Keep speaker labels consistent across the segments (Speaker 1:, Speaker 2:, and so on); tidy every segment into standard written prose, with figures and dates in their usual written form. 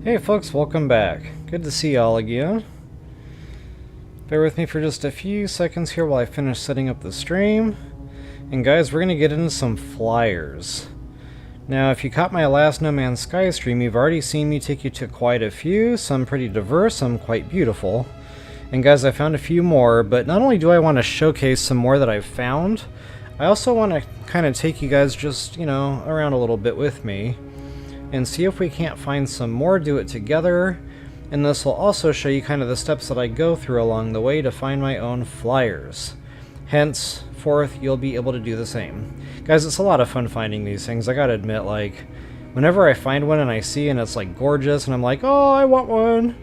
Speaker 1: Hey folks, welcome back. Good to see y'all again. Bear with me for just a few seconds here while I finish setting up the stream. And guys, we're going to get into some flyers. Now, if you caught my last No Man's Sky stream, you've already seen me take you to quite a few, some pretty diverse, some quite beautiful. And guys, I found a few more, but not only do I want to showcase some more that I've found, I also want to kind of take you guys just, around a little bit with me and see if we can't find some more, do it together, and this will also show you kind of the steps that I go through along the way to find my own flyers. Henceforth, you'll be able to do the same. Guys, it's a lot of fun finding these things, I gotta admit, like, whenever I find one and I see and it's like gorgeous and I'm like, oh, I want one,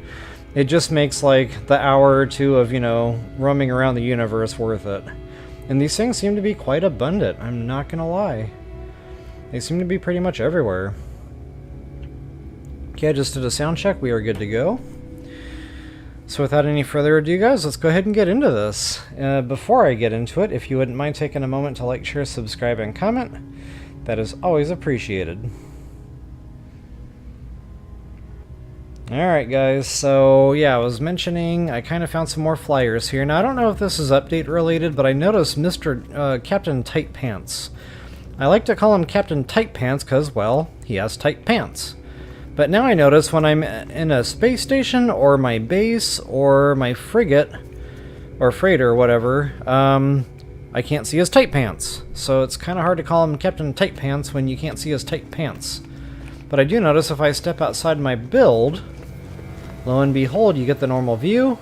Speaker 1: it just makes like the hour or two of, roaming around the universe worth it. And these things seem to be quite abundant, I'm not gonna lie. They seem to be pretty much everywhere. Okay, I just did a sound check. We are good to go. So without any further ado, guys, let's go ahead and get into this. Before I get into it, if you wouldn't mind taking a moment to like, share, subscribe, and comment, that is always appreciated. Alright guys, so yeah, I was mentioning I kind of found some more flyers here. Now I don't know if this is update related, but I noticed Captain Tight Pants. I like to call him Captain Tight Pants because, well, he has tight pants. But now I notice when I'm in a space station, or my base, or my frigate, or freighter, or whatever, I can't see his tight pants. So it's kind of hard to call him Captain Tight Pants when you can't see his tight pants. But I do notice if I step outside my build, lo and behold, you get the normal view,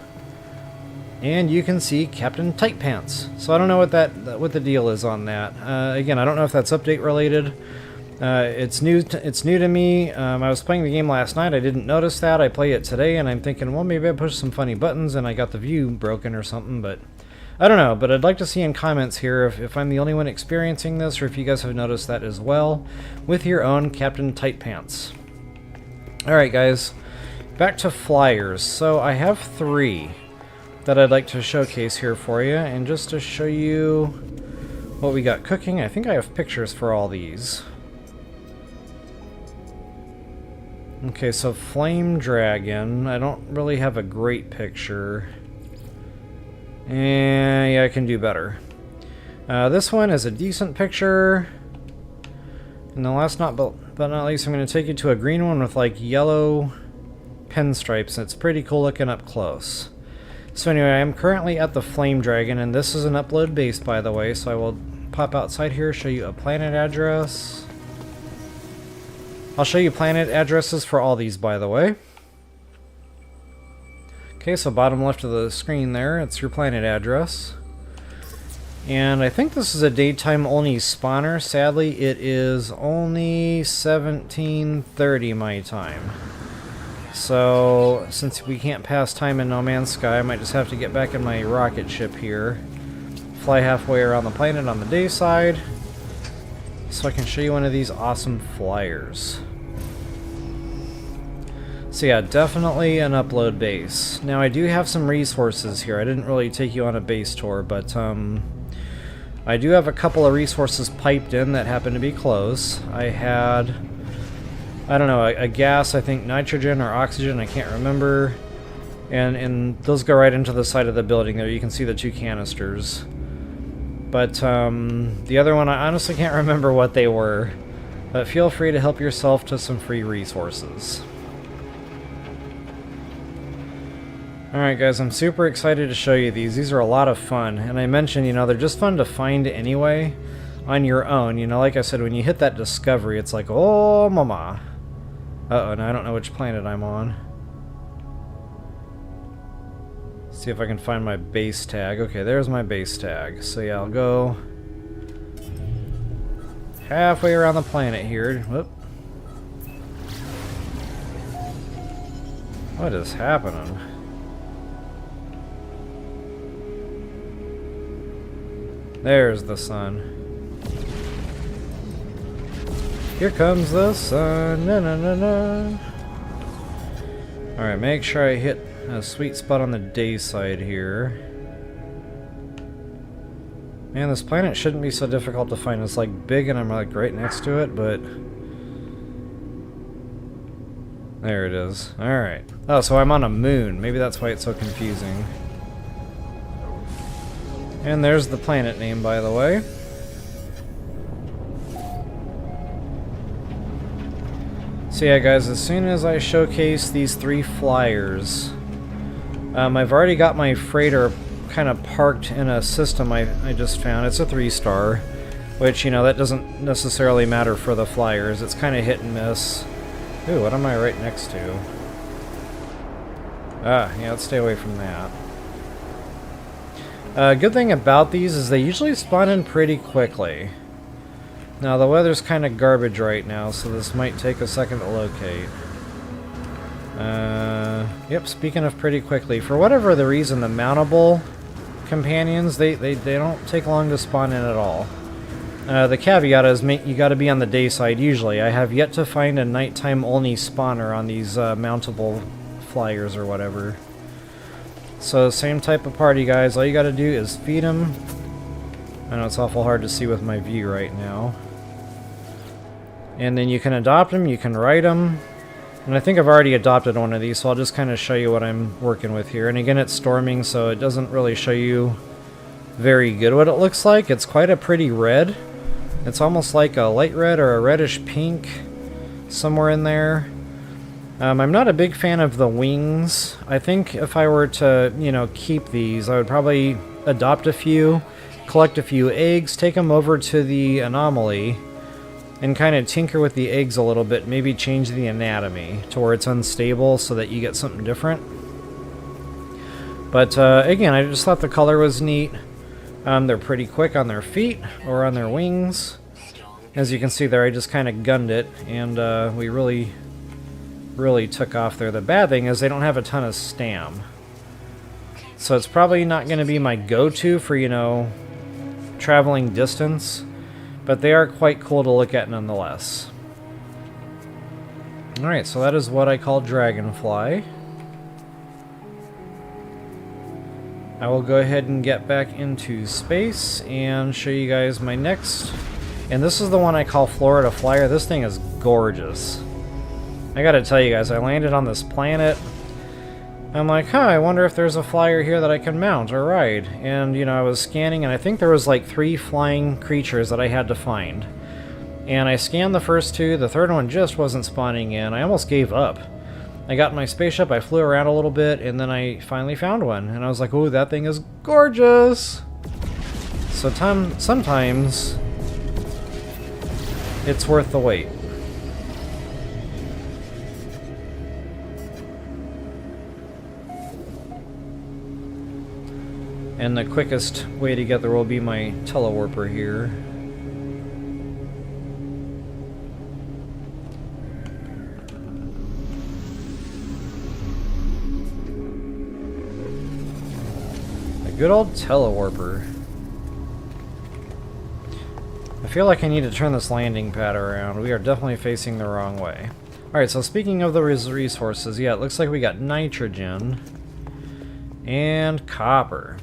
Speaker 1: and you can see Captain Tight Pants. So I don't know what the deal is on that. Again, I don't know if that's update related. It's new to me. I was playing the game last night. I didn't notice that. I play it today, and I'm thinking, well, maybe I pushed some funny buttons and I got the view broken or something, but I don't know. But I'd like to see in comments here if I'm the only one experiencing this, or if you guys have noticed that as well with your own Captain Tight Pants. Alright guys, back to flyers. So I have 3 that I'd like to showcase here for you, and just to show you what we got cooking, I think I have pictures for all these. Okay, so Flame Dragon, I don't really have a great picture. And yeah, I can do better. This one is a decent picture. And the last but not least, I'm going to take you to a green one with like yellow pinstripes. It's pretty cool looking up close. So anyway, I'm currently at the Flame Dragon, and this is an upload base, by the way, so I will pop outside here, show you a planet address. I'll show you planet addresses for all these, by the way. Okay, so bottom left of the screen there, it's your planet address. And I think this is a daytime only spawner. Sadly, it is only 17:30 my time. So, since we can't pass time in No Man's Sky, I might just have to get back in my rocket ship here. Fly halfway around the planet on the day side, so I can show you one of these awesome flyers. So yeah, definitely an upload base. Now I do have some resources here. I didn't really take you on a base tour, but I do have a couple of resources piped in that happen to be close. I had, I don't know, a gas, I think nitrogen or oxygen, I can't remember. And those go right into the side of the building there. You can see the 2 canisters. But the other one, I honestly can't remember what they were. But feel free to help yourself to some free resources. Alright guys, I'm super excited to show you these. These are a lot of fun. And I mentioned, they're just fun to find anyway on your own. Like I said, when you hit that discovery, it's like, oh mama. Uh-oh, now I don't know which planet I'm on. See if I can find my base tag. Okay, there's my base tag. So yeah, I'll go halfway around the planet here. Whoop. What is happening? There's the sun. Here comes the sun. Na na na na. Alright, make sure I hit a sweet spot on the day side here. Man, this planet shouldn't be so difficult to find. It's like big and I'm like right next to it, but There it is. Alright. Oh, so I'm on a moon. Maybe that's why it's so confusing. And there's the planet name, by the way. So yeah, guys, as soon as I showcase these 3 flyers, I've already got my freighter kind of parked in a system I just found. It's a 3-star, which, you know, that doesn't necessarily matter for the flyers. It's kind of hit and miss. Ooh, what am I right next to? Ah, yeah, let's stay away from that. Good thing about these is they usually spawn in pretty quickly. Now, the weather's kind of garbage right now, so this might take a second to locate. Yep, speaking of pretty quickly, for whatever the reason, the mountable companions, they don't take long to spawn in at all. The caveat is you gotta be on the day side usually. I have yet to find a nighttime only spawner on these mountable flyers or whatever. So same type of party, guys. All you gotta do is feed them. I know it's awful hard to see with my view right now. And then you can adopt them, you can write them. And I think I've already adopted one of these, so I'll just kind of show you what I'm working with here. And again, it's storming, so it doesn't really show you very good what it looks like. It's quite a pretty red. It's almost like a light red or a reddish pink, somewhere in there. I'm not a big fan of the wings. I think if I were to, you know, keep these, I would probably adopt a few, collect a few eggs, take them over to the anomaly, and kind of tinker with the eggs a little bit, maybe change the anatomy to where it's unstable so that you get something different. But again, I just thought the color was neat. They're pretty quick on their feet or on their wings. As you can see there, I just kind of gunned it, and we really took off there. The bad thing is they don't have a ton of stam. So it's probably not going to be my go-to for, you know, traveling distance. But they are quite cool to look at nonetheless. Alright, so that is what I call Dragonfly. I will go ahead and get back into space and show you guys my next. And this is the one I call Florida Flyer. This thing is gorgeous. I gotta tell you guys, I landed on this planet. I'm like, huh, I wonder if there's a flyer here that I can mount or ride. And, you know, I was scanning, and I think there was like 3 flying creatures that I had to find. And I scanned the first 2, the third one just wasn't spawning in. I almost gave up. I got in my spaceship, I flew around a little bit, and then I finally found one. And I was like, ooh, that thing is gorgeous! So sometimes it's worth the wait. And the quickest way to get there will be my telewarper here. A good old telewarper. I feel like I need to turn this landing pad around. We are definitely facing the wrong way. Alright, so speaking of the resources, yeah, it looks like we got nitrogen and copper.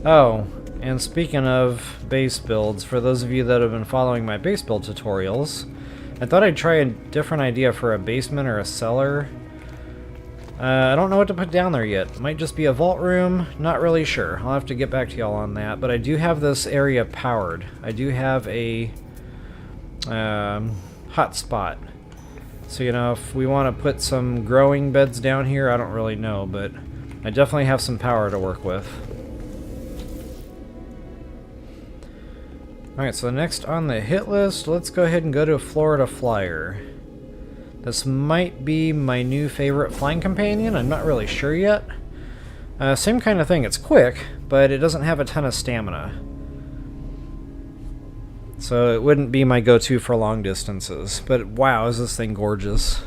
Speaker 1: Oh, and speaking of base builds, for those of you that have been following my base build tutorials, I thought I'd try a different idea for a basement or a cellar. I don't know what to put down there yet. Might just be a vault room, not really sure. I'll have to get back to y'all on that, but I do have this area powered. I do have a hotspot. So, you know, if we want to put some growing beds down here, I don't really know, but I definitely have some power to work with. Alright, so next on the hit list, let's go ahead and go to Florida Flyer. This might be my new favorite flying companion, I'm not really sure yet. Same kind of thing, it's quick, but it doesn't have a ton of stamina. So it wouldn't be my go-to for long distances. But wow, is this thing gorgeous.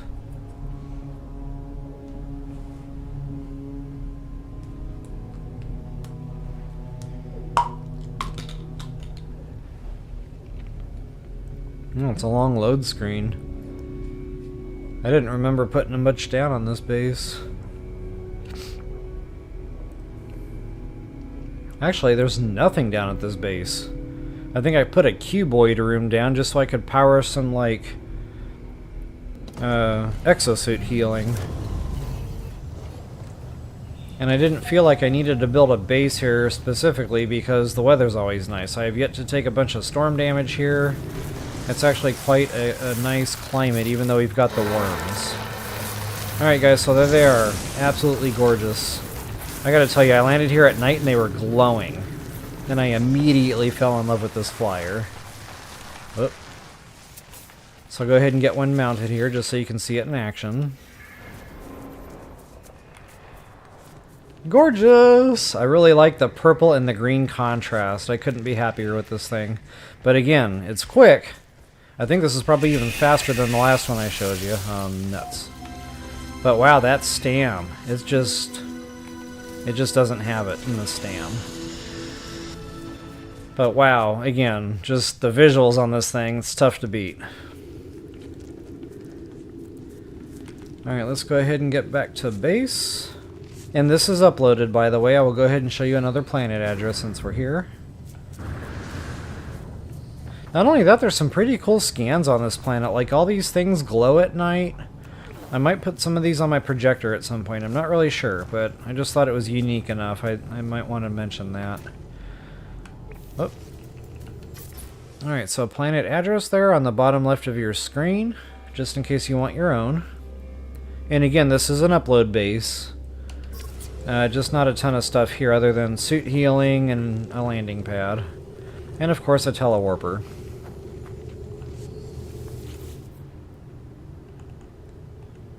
Speaker 1: Oh, it's a long load screen. I didn't remember putting much down on this base. Actually, there's nothing down at this base. I think I put a cuboid room down just so I could power some, like, exosuit healing. And I didn't feel like I needed to build a base here specifically because the weather's always nice. I have yet to take a bunch of storm damage here. It's actually quite a nice climate, even though we've got the worms. Alright guys, so there they are. Absolutely gorgeous. I gotta tell you, I landed here at night and they were glowing. And I immediately fell in love with this flyer. Oop. So I'll go ahead and get one mounted here just so you can see it in action. Gorgeous! I really like the purple and the green contrast. I couldn't be happier with this thing. But again, it's quick. I think this is probably even faster than the last one I showed you. Nuts. But wow, that stam. It just doesn't have it in the stam. But wow, again, just the visuals on this thing, it's tough to beat. Alright, let's go ahead and get back to base. And this is uploaded, by the way. I will go ahead and show you another planet address since we're here. Not only that, there's some pretty cool scans on this planet. Like, all these things glow at night. I might put some of these on my projector at some point. I'm not really sure, but I just thought it was unique enough. I might want to mention that. Oh. Alright, so planet address there on the bottom left of your screen, just in case you want your own. And again, this is an upload base. Just not a ton of stuff here other than suit healing and a landing pad. And of course a telewarper.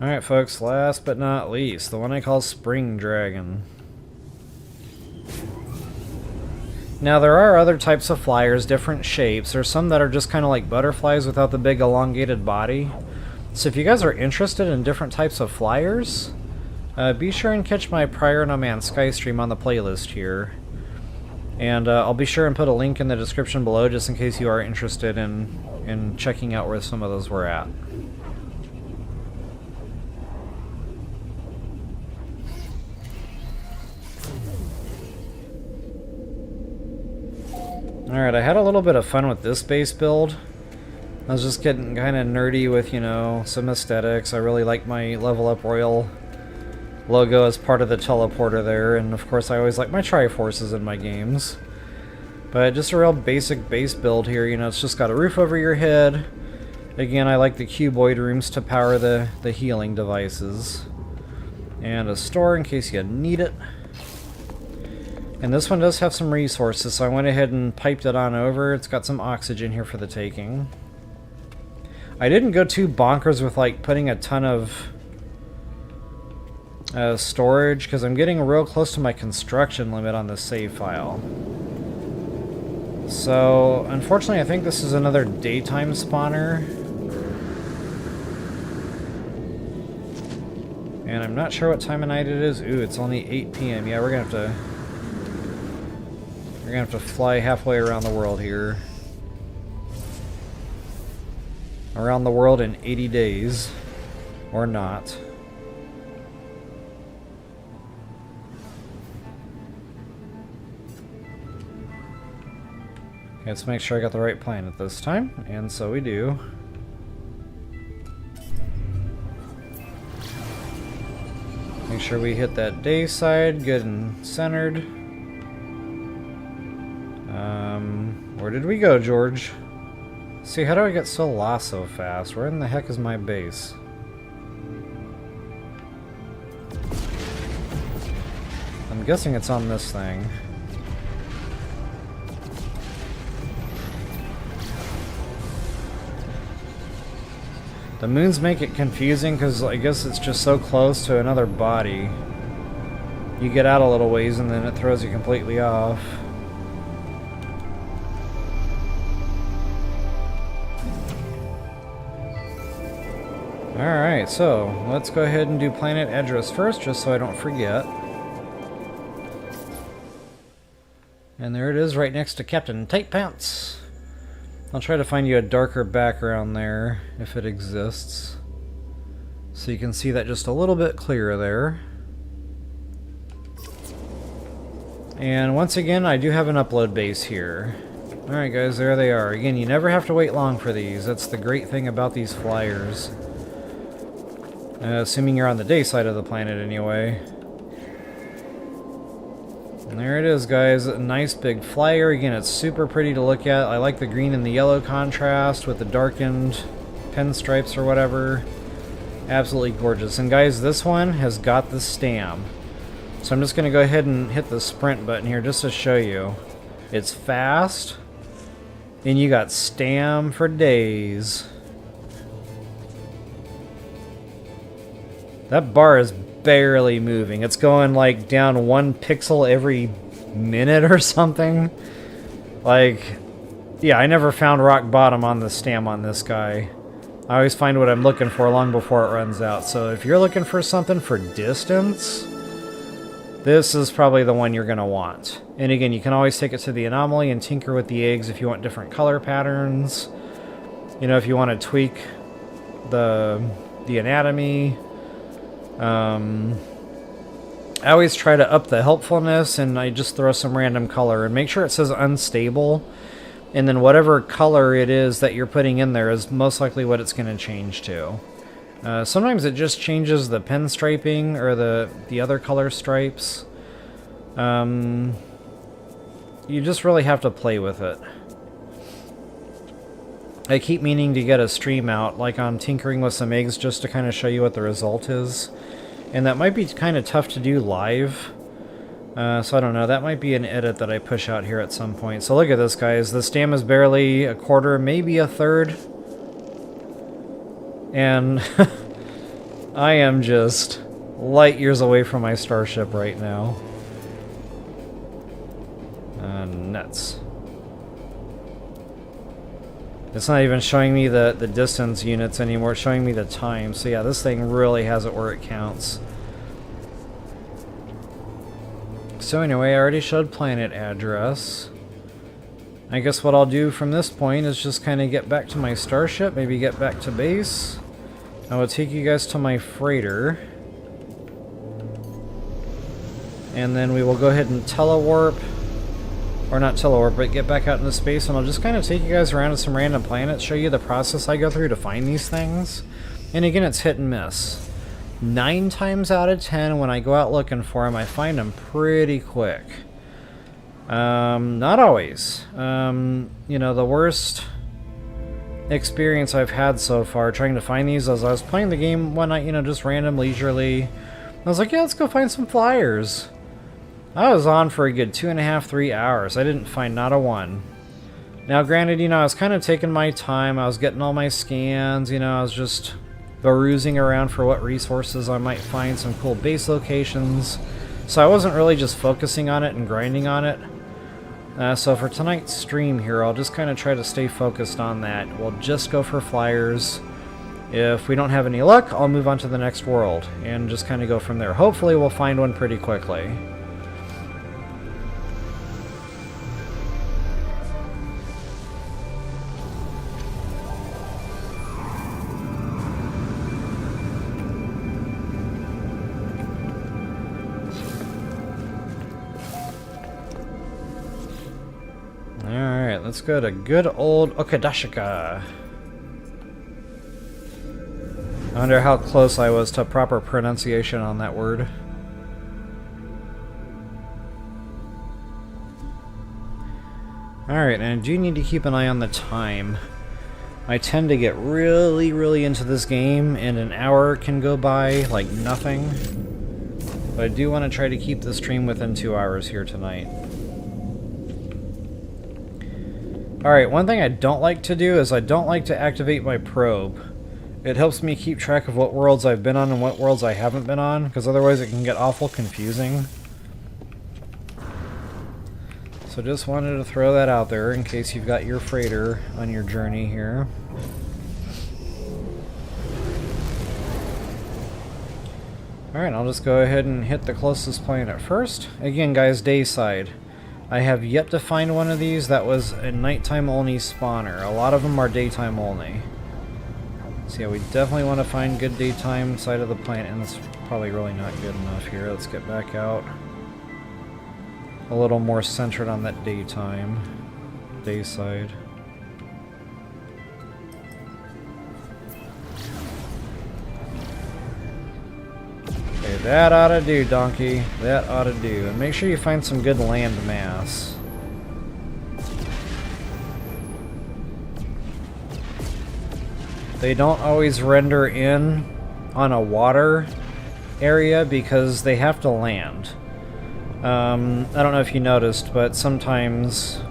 Speaker 1: Alright folks, last but not least, the one I call Spring Dragon. Now there are other types of flyers, different shapes. There's some that are just kind of like butterflies without the big elongated body. So if you guys are interested in different types of flyers, be sure and catch my prior No Man's Sky stream on the playlist here. And I'll be sure and put a link in the description below just in case you are interested in checking out where some of those were at. Alright, I had a little bit of fun with this base build. I was just getting kind of nerdy with, you know, some aesthetics. I really like my Level Up Royal logo as part of the teleporter there, and of course I always like my Triforces in my games. But just a real basic base build here, you know, it's just got a roof over your head. Again, I like the cuboid rooms to power the healing devices. And a store in case you need it. And this one does have some resources, so I went ahead and piped it on over. It's got some oxygen here for the taking. I didn't go too bonkers with like putting a ton of storage, because I'm getting real close to my construction limit on the save file. So, unfortunately, I think this is another daytime spawner. And I'm not sure what time of night it is. Ooh, it's only 8 p.m. Yeah, we're gonna have to fly halfway around the world here. Around the world in 80 days. Or not. Okay, let's make sure I got the right planet this time, and so we do. Make sure we hit that day side, good and centered. Where did we go, George? See, how do I get so lost so fast? Where in the heck is my base? I'm guessing it's on this thing. The moons make it confusing because I guess it's just so close to another body. You get out a little ways and then it throws you completely off. Alright, so let's go ahead and do planet address first, just so I don't forget. And there it is, right next to Captain Tight Pants. I'll try to find you a darker background there, if it exists. So you can see that just a little bit clearer there. And once again, I do have an upload base here. Alright guys, there they are. Again, you never have to wait long for these. That's the great thing about these flyers. Assuming you're on the day side of the planet anyway. And there it is, guys. A nice big flyer. Again, it's super pretty to look at. I like the green and the yellow contrast with the darkened pinstripes or whatever. Absolutely gorgeous. And guys, this one has got the stam. So I'm just going to go ahead and hit the sprint button here just to show you. It's fast. And you got stam for days. That bar is barely moving. It's going like down 1 pixel every minute or something. Like, yeah, I never found rock bottom on the stam on this guy. I always find what I'm looking for long before it runs out. So if you're looking for something for distance, this is probably the one you're going to want. And again, you can always take it to the anomaly and tinker with the eggs if you want different color patterns. You know, if you want to tweak the anatomy. I always try to up the helpfulness, and I just throw some random color. And make sure it says unstable. And then whatever color it is that you're putting in there is most likely what it's going to change to. Sometimes it just changes the pinstriping or the other color stripes. You just really have to play with it. I keep meaning to get a stream out, like on tinkering with some eggs, just to kind of show you what the result is. And that might be kind of tough to do live. So I don't know, that might be an edit that I push out here at some point. So look at this, guys. The stam is barely a quarter, maybe a third. And I am just light years away from my starship right now. Nuts. It's not even showing me the distance units anymore, it's showing me the time. So yeah, this thing really has it where it counts. So anyway, I already showed planet address. I guess what I'll do from this point is just kind of get back to my starship, maybe get back to base. I will take you guys to my freighter. And then we will go ahead and telewarp. Or not telewarp, but get back out into space, and I'll just kind of take you guys around to some random planets, show you the process I go through to find these things. And again, it's hit and miss. 9 times out of 10, when I go out looking for them, I find them pretty quick. Not always. You know, the worst experience I've had so far trying to find these as I was playing the game one night, you know, just random, leisurely. I was like, yeah, let's go find some flyers. I was on for a good 2.5, 3 hours. I didn't find not a one. Now, granted, you know, I was kind of taking my time. I was getting all my scans, you know, I was just perusing around for what resources I might find, some cool base locations. So I wasn't really just focusing on it and grinding on it. So for tonight's stream here, I'll just kind of try to stay focused on that. We'll just go for flyers. If we don't have any luck, I'll move on to the next world and just kind of go from there. Hopefully we'll find one pretty quickly. Alright, let's go to good old Okadashika. I wonder how close I was to proper pronunciation on that word. Alright, and I do need to keep an eye on the time. I tend to get really into this game, and an hour can go by like nothing. But I do want to try to keep the stream within 2 hours here tonight. Alright, one thing I don't like to do is I don't like to activate my probe. It helps me keep track of what worlds I've been on and what worlds I haven't been on, because otherwise it can get awful confusing. So just wanted to throw that out there in case you've got your freighter on your journey here. Alright, I'll just go ahead and hit the closest planet first. Again, guys, day side. I have yet to find one of these that was a nighttime only spawner. A lot of them are daytime only. So yeah, we definitely want to find good daytime side of the planet, and it's probably really not good enough here. Let's get back out. A little more centered on that daytime. Day side. That ought to do, donkey. That ought to do. And make sure you find some good land mass. They don't always render in on a water area because they have to land. I don't know if you noticed, but sometimes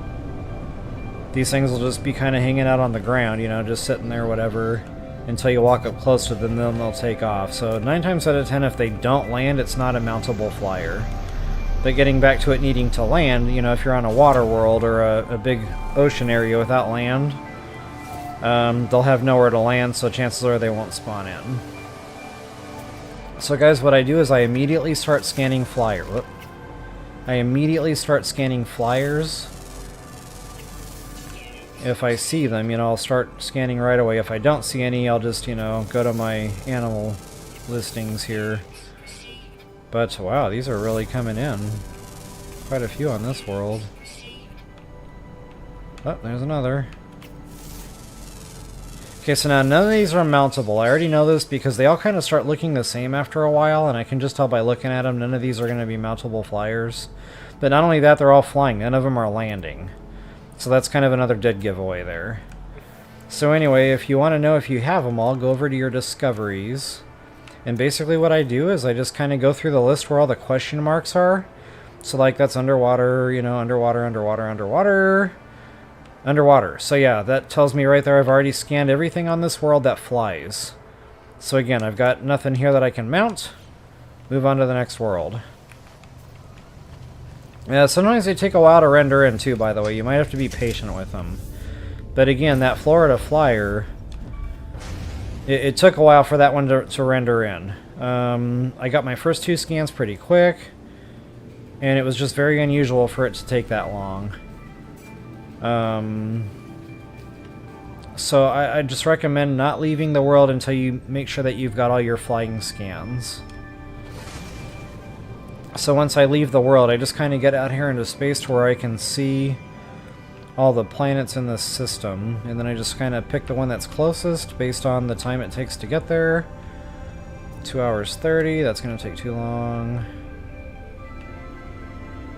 Speaker 1: these things will just be kind of hanging out on the ground, you know, just sitting there, whatever, until you walk up close to them, then they'll take off. So 9 times out of 10, if they don't land, it's not a mountable flyer. But getting back to it needing to land, you know, if you're on a water world or a big ocean area without land, they'll have nowhere to land, so chances are they won't spawn in. So guys, what I do is I immediately start scanning flyers. If I see them, you know, I'll start scanning right away. If I don't see any, I'll just, you know, go to my animal listings here. But wow, these are really coming in. Quite a few on this world. Oh, there's another. Okay, so now none of these are mountable. I already know this because they all kind of start looking the same after a while, and I can just tell by looking at them, none of these are going to be mountable flyers. But not only that, they're all flying. None of them are landing. So that's kind of another dead giveaway there. So anyway, if you want to know if you have them all, go over to your discoveries. And basically what I do is I just kind of go through the list where all the question marks are. So like that's underwater, you know, underwater, underwater, underwater. Underwater. So yeah, that tells me right there I've already scanned everything on this world that flies. So again, I've got nothing here that I can mount. Move on to the next world. Yeah, sometimes they take a while to render in too, by the way. You might have to be patient with them. But again, that Florida flyer, it took a while for that one to render in. I got my first 2 scans pretty quick, and it was just very unusual for it to take that long. So I just recommend not leaving the world until you make sure that you've got all your flying scans. So once I leave the world, I just kind of get out here into space to where I can see all the planets in this system, and then I just kind of pick the one that's closest based on the time it takes to get there. 2 hours 30, that's going to take too long.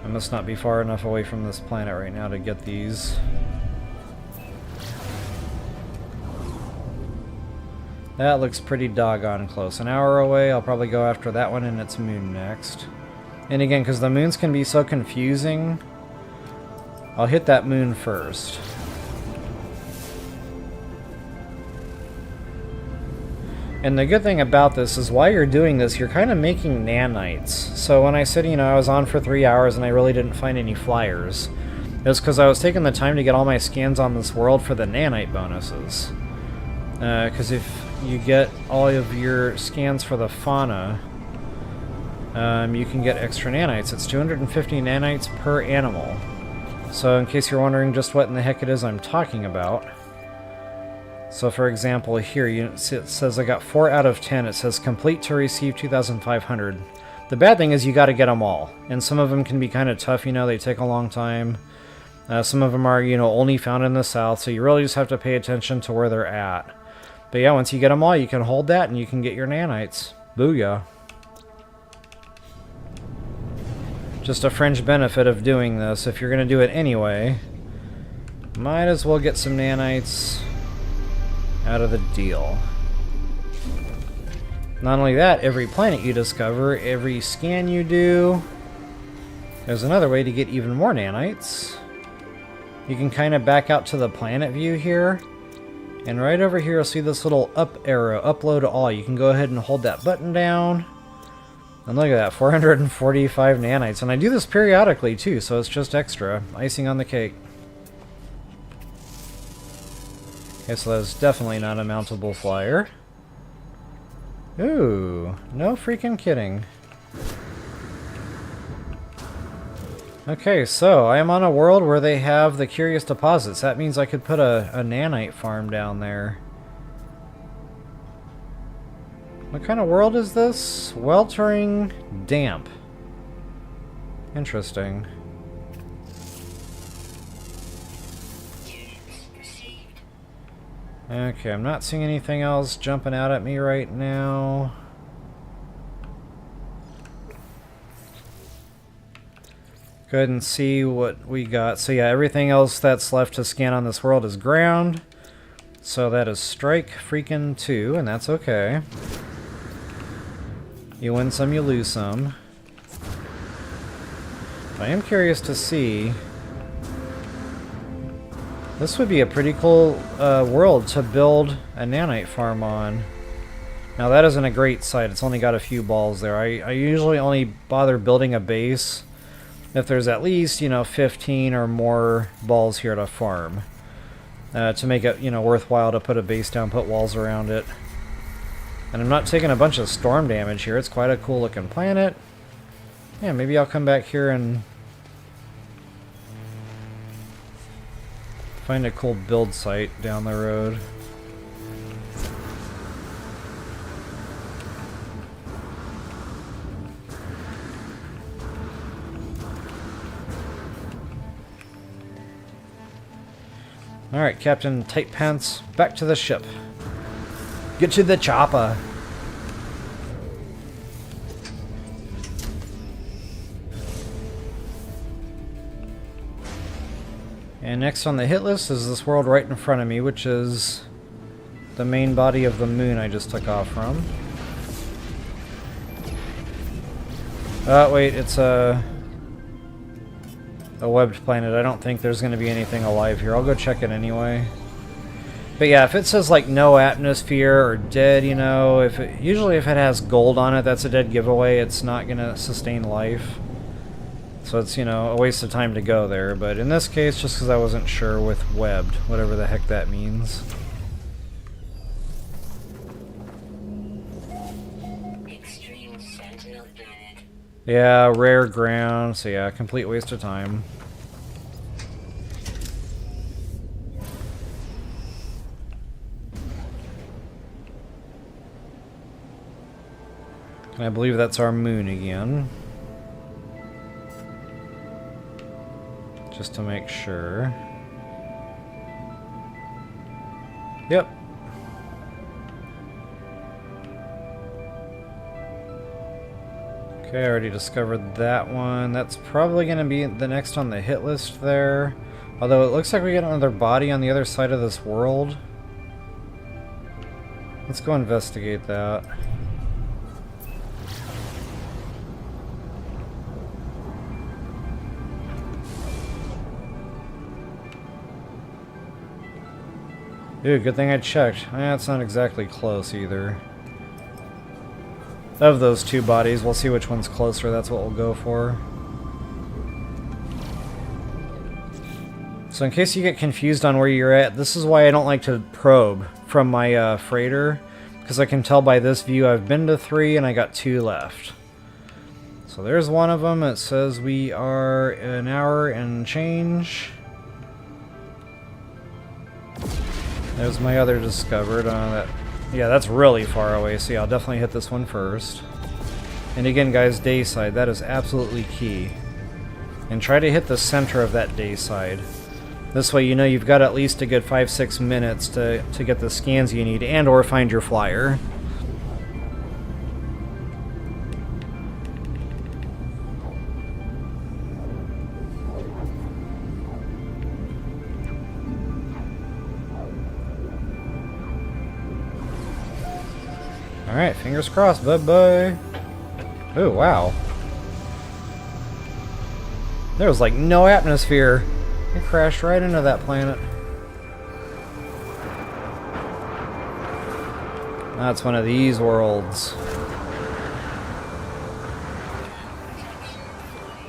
Speaker 1: I must not be far enough away from this planet right now to get these. That looks pretty doggone close. An hour away, I'll probably go after that one and its moon next. And again, because the moons can be so confusing, I'll hit that moon first. And the good thing about this is while you're doing this, you're kind of making nanites. So when I said, you know, I was on for 3 hours and I really didn't find any flyers, it was because I was taking the time to get all my scans on this world for the nanite bonuses. Because if you get all of your scans for the fauna, you can get extra nanites. It's 250 nanites per animal. So in case you're wondering just what in the heck it is I'm talking about. So for example here, it says I got 4 out of 10. It says complete to receive 2,500. The bad thing is you got to get them all. And some of them can be kind of tough, you know, they take a long time. Some of them are, you know, only found in the south, so you really just have to pay attention to where they're at. But yeah, once you get them all, you can hold that and you can get your nanites. Booyah. Just a fringe benefit of doing this. If you're going to do it anyway, might as well get some nanites out of the deal. Not only that, every planet you discover, every scan you do, there's another way to get even more nanites. You can kind of back out to the planet view here, and right over here you'll see this little up arrow, upload all. You can go ahead and hold that button down. And look at that, 445 nanites. And I do this periodically too, so it's just extra. Icing on the cake. Okay, so that's definitely not a mountable flyer. Ooh, no freaking kidding. Okay, so I am on a world where they have the curious deposits. That means I could put a nanite farm down there. What kind of world is this? Weltering damp. Interesting. Okay, I'm not seeing anything else jumping out at me right now. Go ahead and see what we got. So yeah, everything else that's left to scan on this world is ground. So that is strike freaking 2, and that's okay. You win some, you lose some. I am curious to see. This would be a pretty cool world to build a nanite farm on. Now that isn't a great site, it's only got a few balls there. I usually only bother building a base if there's at least, 15 or more balls here to farm. To make it, worthwhile to put a base down, put walls around it. And I'm not taking a bunch of storm damage here. It's quite a cool looking planet. Yeah, maybe I'll come back here and find a cool build site down the road. Alright, Captain Tight Pants, back to the ship. Get to the chopper. And next on the hit list is this world right in front of me, which is the main body of the moon I just took off from. Oh, wait, it's a webbed planet. I don't think there's going to be anything alive here. I'll go check it anyway. But yeah, if it says like no atmosphere or dead, usually if it has gold on it, that's a dead giveaway. It's not going to sustain life. So it's, a waste of time to go there. But in this case, just because I wasn't sure with webbed, whatever the heck that means.
Speaker 2: Extreme Sentinel planet.
Speaker 1: Yeah, rare ground. So yeah, complete waste of time. And I believe that's our moon again. Just to make sure. Yep. Okay, I already discovered that one. That's probably going to be the next on the hit list there. Although it looks like we get another body on the other side of this world. Let's go investigate that. Dude, good thing I checked. It's not exactly close either. Of those two bodies, we'll see which one's closer. That's what we'll go for. So in case you get confused on where you're at, this is why I don't like to probe from my freighter. Because I can tell by this view I've been to 3 and I got 2 left. So there's one of them. It says we are an hour and change. There's my other discovered. Yeah, that's really far away, so yeah, I'll definitely hit this one first. And again, guys, day side, that is absolutely key. And try to hit the center of that day side. This way, you've got at least a good 5-6 minutes to get the scans you need and or find your flyer. Alright, fingers crossed, bye-bye. Oh, wow. There was like no atmosphere. It crashed right into that planet. That's one of these worlds.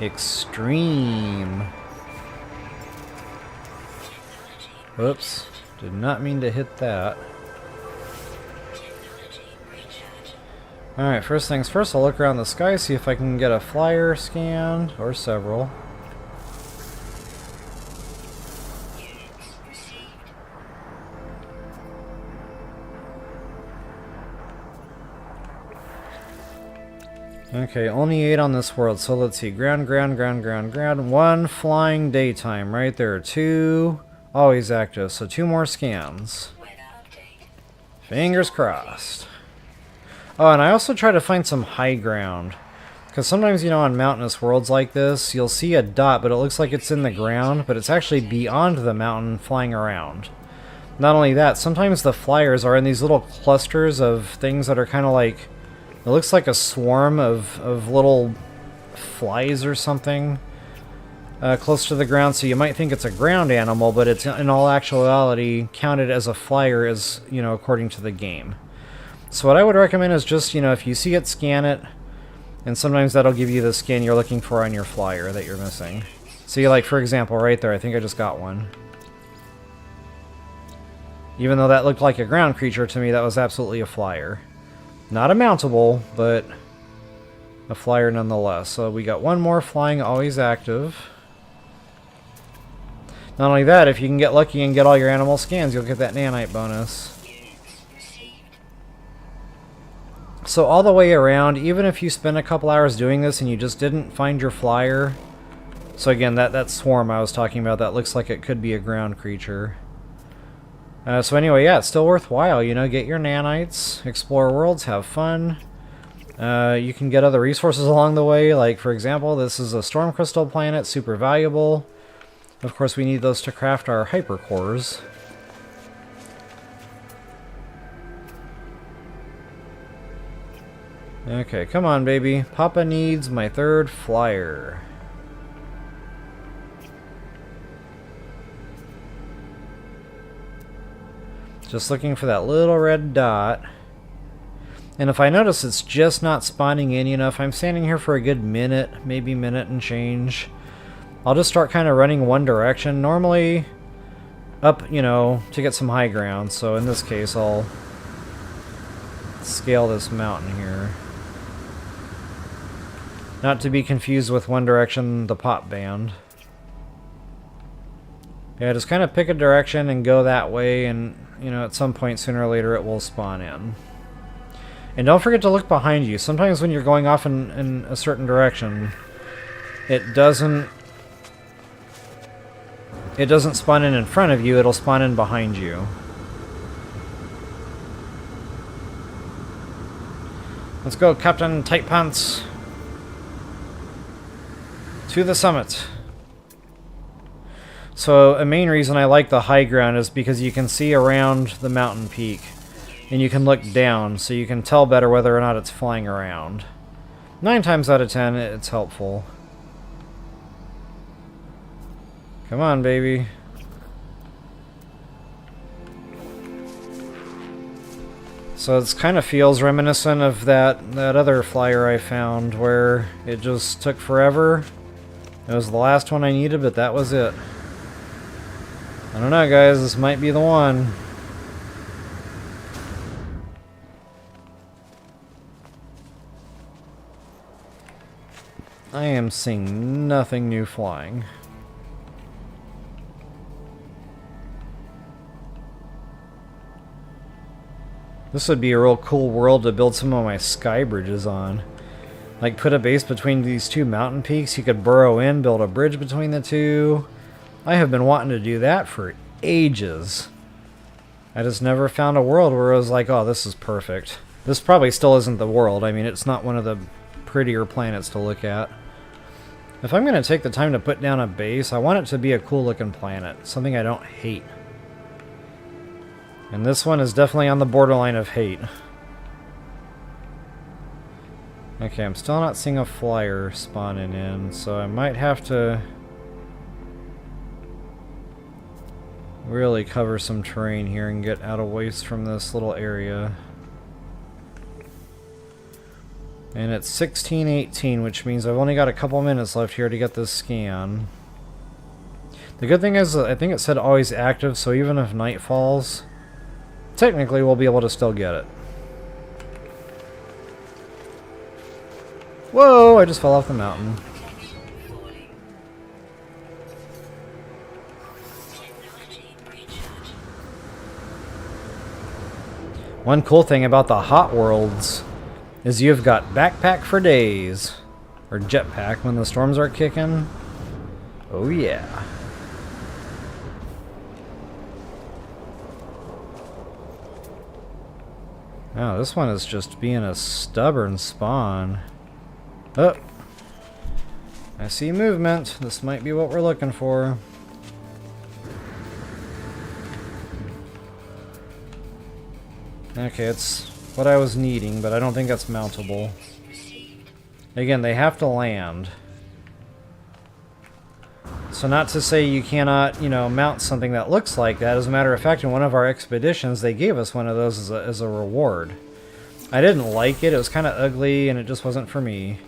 Speaker 1: Extreme. Whoops. Did not mean to hit that. Alright, first things first, I'll look around the sky, see if I can get a flyer scanned, or several. Okay, only 8 on this world, so let's see. Ground. 1 flying daytime, right there. 2 always active, so 2 more scans. Fingers crossed. Oh, and I also try to find some high ground. Because sometimes, you know, on mountainous worlds like this, you'll see a dot, but it looks like it's in the ground, but it's actually beyond the mountain flying around. Not only that, sometimes the flyers are in these little clusters of things that are kind of like... It looks like a swarm of little flies or something close to the ground, so you might think it's a ground animal, but it's in all actuality counted as a flyer, as, you know, according to the game. So what I would recommend is just, you know, if you see it, scan it, and sometimes that'll give you the skin you're looking for on your flyer that you're missing. See, like, for example, right there, I think I just got one. Even though that looked like a ground creature to me, that was absolutely a flyer. Not a mountable, but a flyer nonetheless. So we got one more flying, always active. Not only that, if you can get lucky and get all your animal scans, you'll get that nanite bonus. So all the way around, even if you spend a couple hours doing this and you just didn't find your flyer... So again, that swarm I was talking about, that looks like it could be a ground creature. So anyway, yeah, it's still worthwhile, you know, get your nanites, explore worlds, have fun. You can get other resources along the way, like, for example, this is a storm crystal planet, super valuable. Of course, we need those to craft our hypercores. Okay, come on, baby. Papa needs my third flyer. Just looking for that little red dot. And if I notice it's just not spawning in, you know, if I'm standing here for a good minute, maybe minute and change, I'll just start kind of running one direction. Normally up, you know, to get some high ground. So in this case, I'll scale this mountain here. Not to be confused with One Direction, the pop band. Yeah, just kind of pick a direction and go that way, and, you know, at some point sooner or later it will spawn in. And don't forget to look behind you. Sometimes when you're going off in a certain direction, it doesn't spawn in front of you, it'll spawn in behind you. Let's go, Captain Tight Pants. To the summit. So a main reason I like the high ground is because you can see around the mountain peak. And you can look down, so you can tell better whether or not it's flying around. 9 times out of 10, it's helpful. Come on, baby. So it kind of feels reminiscent of that other flyer I found, where it just took forever. It was the last one I needed, but that was it. I don't know, guys. This might be the one. I am seeing nothing new flying. This would be a real cool world to build some of my sky bridges on. Like, put a base between these two mountain peaks. You could burrow in, build a bridge between the two. I have been wanting to do that for ages. I just never found a world where I was like, oh, this is perfect. This probably still isn't the world. I mean, it's not one of the prettier planets to look at. If I'm going to take the time to put down a base, I want it to be a cool looking planet. Something I don't hate. And this one is definitely on the borderline of hate. Okay, I'm still not seeing a flyer spawning in, so I might have to really cover some terrain here and get out of waste from this little area. And it's 16:18, which means I've only got a couple minutes left here to get this scan. The good thing is, I think it said always active, so even if night falls, technically we'll be able to still get it. Whoa, I just fell off the mountain. One cool thing about the hot worlds is you've got backpack for days. Or jetpack when the storms are kicking. Oh yeah. Oh, this one is just being a stubborn spawn. Oh, I see movement. This might be what we're looking for. Okay, it's what I was needing, but I don't think that's mountable. Again, they have to land. So not to say you cannot, you know, mount something that looks like that. As a matter of fact, in one of our expeditions, they gave us one of those as a reward. I didn't like it. It was kind of ugly, and it just wasn't for me.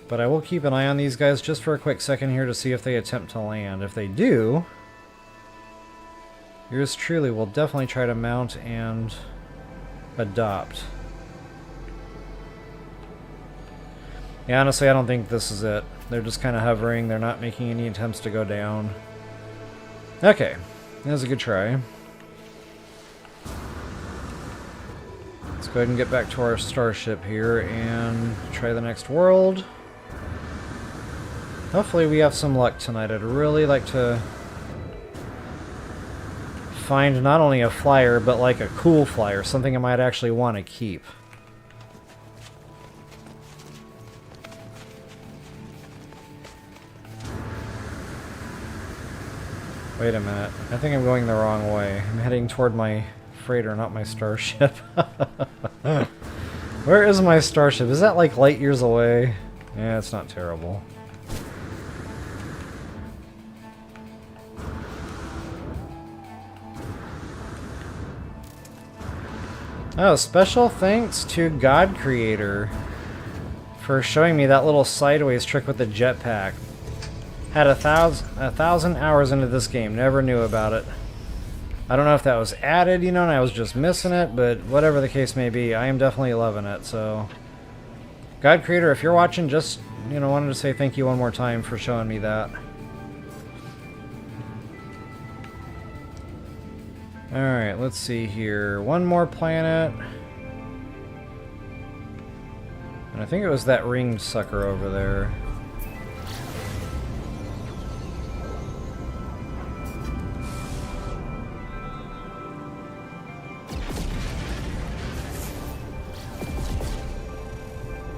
Speaker 1: But I will keep an eye on these guys just for a quick second here to see if they attempt to land. If they do, yours truly will definitely try to mount and adopt. Yeah, honestly, I don't think this is it. They're just kind of hovering. They're not making any attempts to go down. Okay, that was a good try. Let's go ahead and get back to our starship here and try the next world. Hopefully we have some luck tonight. I'd really like to find not only a flyer, but like a cool flyer, something I might actually want to keep. Wait a minute. I think I'm going the wrong way. I'm heading toward my freighter, not my starship. Where is my starship? Is that like light years away? Yeah, it's not terrible. Oh, special thanks to God Creator for showing me that little sideways trick with the jetpack. Had a thousand hours into this game, never knew about it. I don't know if that was added, you know, and I was just missing it, but whatever the case may be, I am definitely loving it, so... God Creator, if you're watching, just, you know, wanted to say thank you one more time for showing me that. Alright, let's see here. One more planet. And I think it was that ringed sucker over there.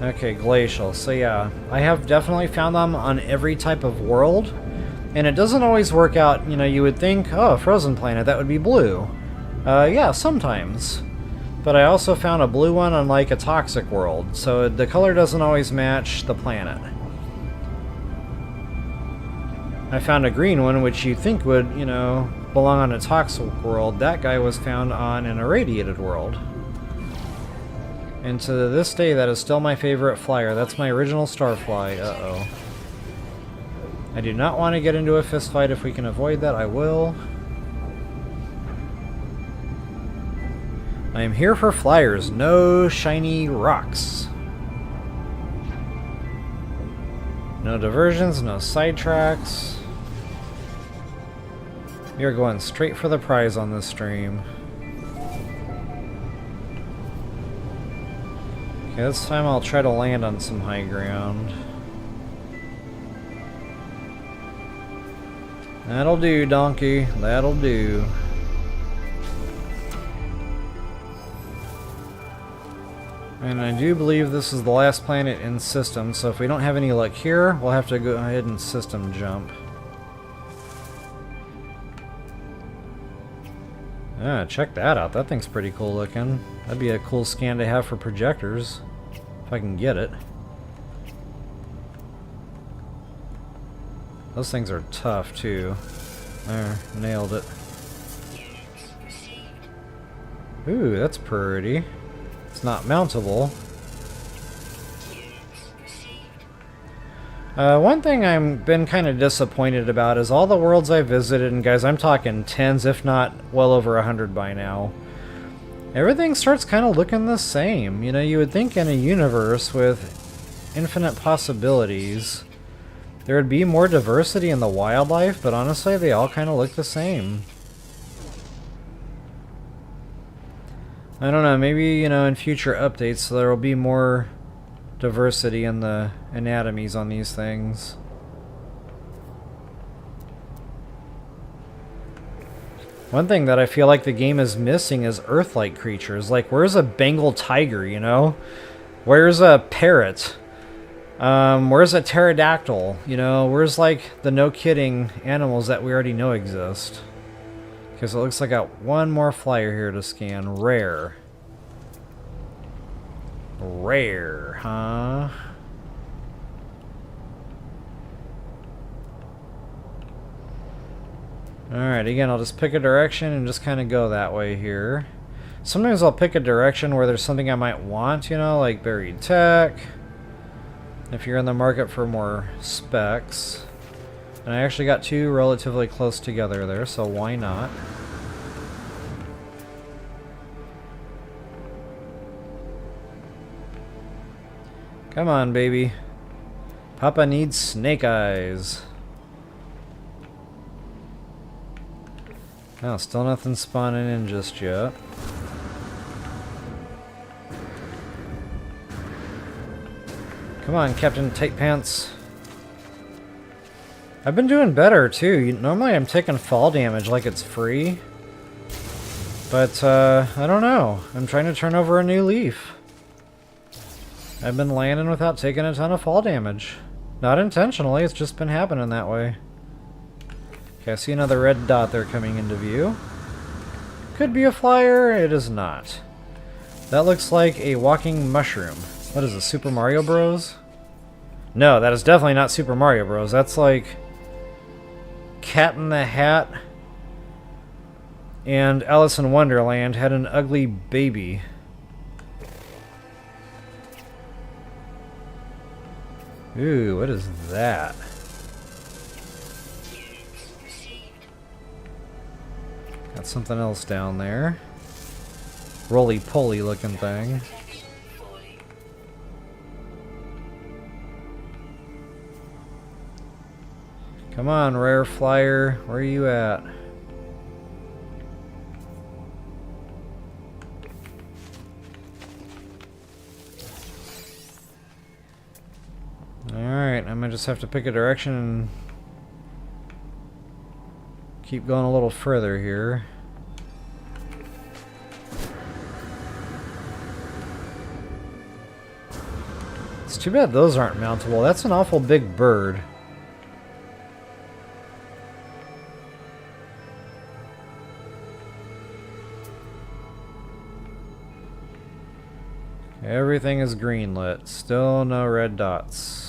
Speaker 1: Okay, glacial. So yeah, I have definitely found them on every type of world. And it doesn't always work out, you know, you would think, oh, a frozen planet, that would be blue. Yeah, sometimes. But I also found a blue one on, like, a toxic world, so the color doesn't always match the planet. I found a green one, which you'd think would, you know, belong on a toxic world. That guy was found on an irradiated world. And to this day, that is still my favorite flyer. That's my original Starfly. Uh-oh. I do not want to get into a fist fight. If we can avoid that, I will. I am here for flyers, no shiny rocks. No diversions, no sidetracks. You're going straight for the prize on this stream. Okay, this time I'll try to land on some high ground. That'll do, donkey. That'll do. And I do believe this is the last planet in system, so if we don't have any luck here, we'll have to go ahead and system jump. Ah, check that out. That thing's pretty cool looking. That'd be a cool scan to have for projectors, if I can get it. Those things are tough, too. There, nailed it. Ooh, that's pretty. It's not mountable. One thing I've been kind of disappointed about is all the worlds I visited, and guys, I'm talking tens, if not well over 100 by now. Everything starts kind of looking the same. You know, you would think in a universe with infinite possibilities, there would be more diversity in the wildlife, but honestly, they all kind of look the same. I don't know, maybe, you know, in future updates there will be more diversity in the anatomies on these things. One thing that I feel like the game is missing is Earth-like creatures. Like, where's a Bengal tiger, you know? Where's a parrot? Where's a pterodactyl? You know, where's like the no kidding animals that we already know exist? Because it looks like I got one more flyer here to scan. Rare. Rare, huh? Alright, again, I'll just pick a direction and just kind of go that way here. Sometimes I'll pick a direction where there's something I might want, you know, like buried tech. If you're in the market for more specs. And I actually got two relatively close together there, so why not? Come on, baby. Papa needs snake eyes. Oh, still nothing spawning in just yet. Come on, Captain Tight Pants. I've been doing better, too. Normally I'm taking fall damage like it's free. But, I don't know. I'm trying to turn over a new leaf. I've been landing without taking a ton of fall damage. Not intentionally, it's just been happening that way. Okay, I see another red dot there coming into view. Could be a flyer, it is not. That looks like a walking mushroom. What is it, Super Mario Bros? No, that is definitely not Super Mario Bros. That's like Cat in the Hat and Alice in Wonderland had an ugly baby. Ooh, what is that? Got something else down there. Roly-poly looking thing. Come on, rare flyer. Where are you at? Alright, I might just have to pick a direction and keep going a little further here. It's too bad those aren't mountable. That's an awful big bird. Everything is greenlit. Still no red dots.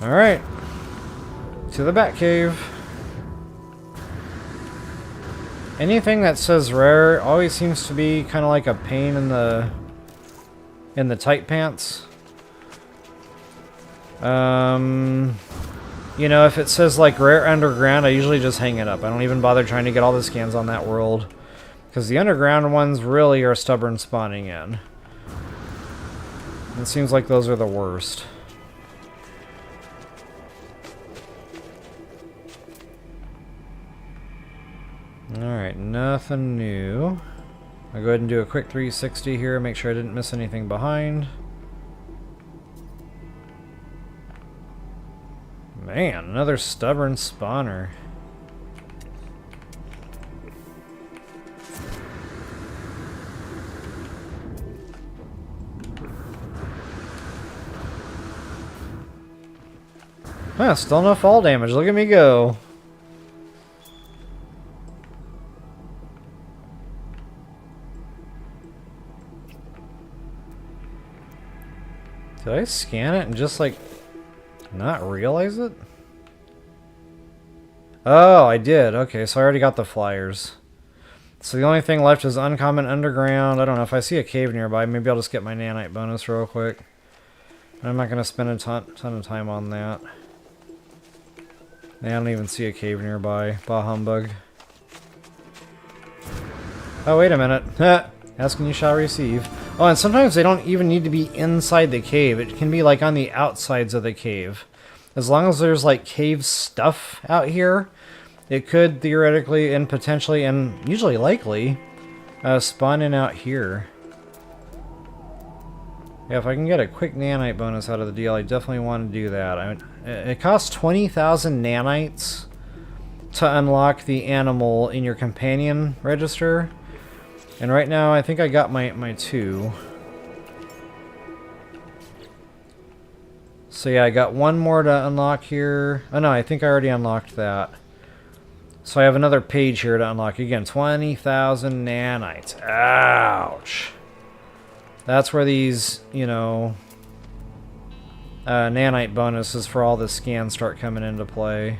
Speaker 1: Alright. To the Batcave. Anything that says rare always seems to be kind of like a pain in the tight pants. You know, if it says like rare underground, I usually just hang it up. I don't even bother trying to get all the scans on that world. Because the underground ones really are stubborn spawning in. It seems like those are the worst. Alright, nothing new. I'll go ahead and do a quick 360 here, make sure I didn't miss anything behind. Man, another stubborn spawner. Huh, still no fall damage. Look at me go. Did I scan it and just like not realize it? Oh, I did. Okay, so I already got the flyers. So the only thing left is uncommon underground. I don't know if I see a cave nearby. Maybe I'll just get my nanite bonus real quick. I'm not going to spend a ton of time on that. I don't even see a cave nearby. Bah humbug. Oh, wait a minute. Ask and you shall receive. Oh, and sometimes they don't even need to be inside the cave. It can be like on the outsides of the cave. As long as there's like cave stuff out here, it could theoretically and potentially and usually likely spawn in out here. Yeah, if I can get a quick nanite bonus out of the deal, I definitely want to do that. It costs 20,000 nanites to unlock the animal in your companion register. And right now, I think I got my 2. So yeah, I got 1 more to unlock here. Oh no, I think I already unlocked that. So I have another page here to unlock. Again, 20,000 nanites. Ouch. That's where these, you know, nanite bonuses for all the scans start coming into play.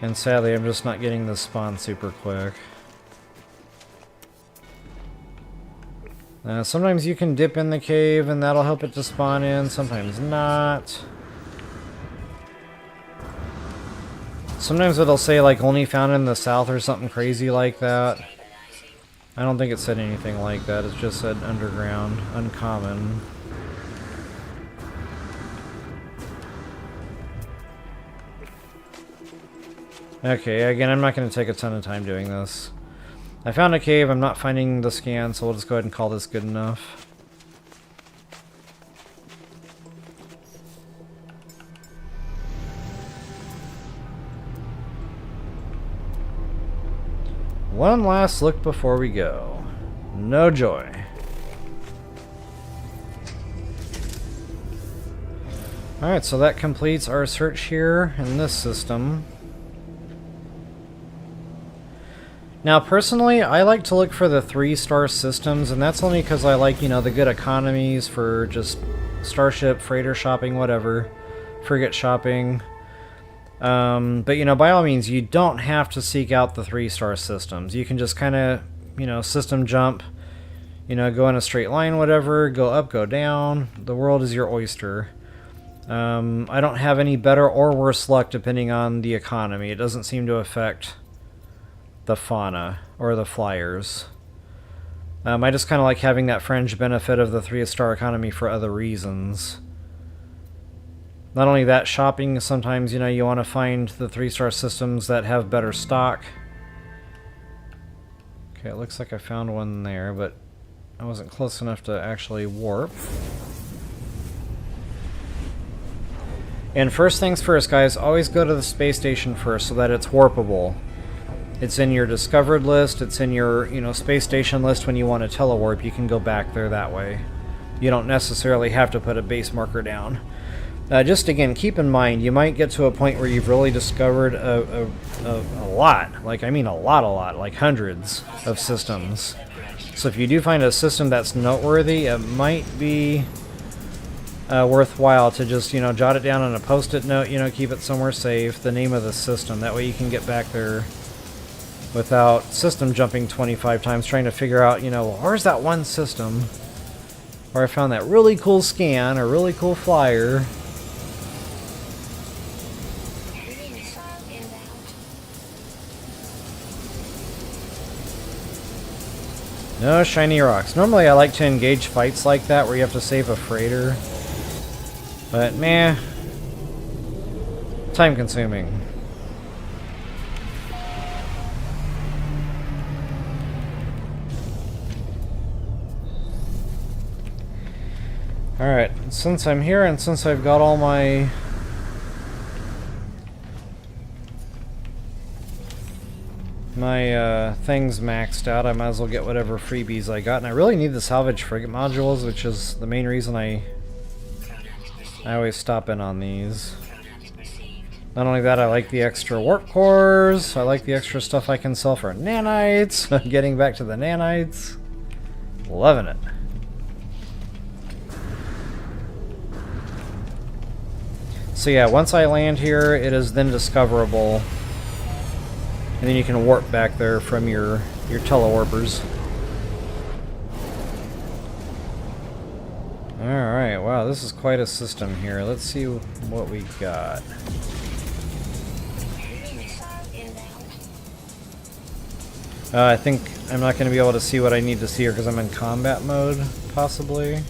Speaker 1: And sadly, I'm just not getting this spawn super quick. Sometimes you can dip in the cave and that'll help it to spawn in, sometimes not. Sometimes it'll say like only found in the south or something crazy like that. I don't think it said anything like that, it just said underground, uncommon. Okay, again, I'm not going to take a ton of time doing this. I found a cave, I'm not finding the scan, so we'll just go ahead and call this good enough. One last look before we go. No joy. Alright, so that completes our search here in this system. Now, personally, I like to look for the 3-star systems, and that's only because I like, you know, the good economies for just starship, freighter shopping, whatever, frigate shopping. But, you know, by all means, you don't have to seek out the 3-star systems. You can just kind of, you know, system jump, you know, go in a straight line, whatever, go up, go down. The world is your oyster. I don't have any better or worse luck depending on the economy. It doesn't seem to affect the fauna or the flyers. I just kind of like having that fringe benefit of the 3-star economy for other reasons. Not only that, shopping, sometimes, you know, you want to find the 3-star systems that have better stock. Okay, it looks like I found one there, but I wasn't close enough to actually warp. And first things first, guys, always go to the space station first so that it's warpable. It's in your discovered list, it's in your, you know, space station list. When you want to telewarp, you can go back there that way. You don't necessarily have to put a base marker down. Just again, keep in mind, you might get to a point where you've really discovered a lot. Like, I mean a lot, like hundreds of systems. So if you do find a system that's noteworthy, it might be worthwhile to just, you know, jot it down on a post-it note, you know, keep it somewhere safe, the name of the system. That way you can get back there without system jumping 25 times trying to figure out, you know, where's that one system where I found that really cool scan or really cool flyer. No shiny rocks. Normally I like to engage fights like that where you have to save a freighter. But meh. Time consuming. Alright, since I'm here and since I've got all my things maxed out, I might as well get whatever freebies I got. And I really need the salvage frigate modules, which is the main reason I always stop in on these. Not only that, I like the extra warp cores, I like the extra stuff I can sell for nanites. Getting back to the nanites. Loving it. So yeah, once I land here, it is then discoverable. And then you can warp back there from your telewarpers. Alright, wow, this is quite a system here. Let's see what we got. I think I'm not going to be able to see what I need to see here because I'm in combat mode, possibly.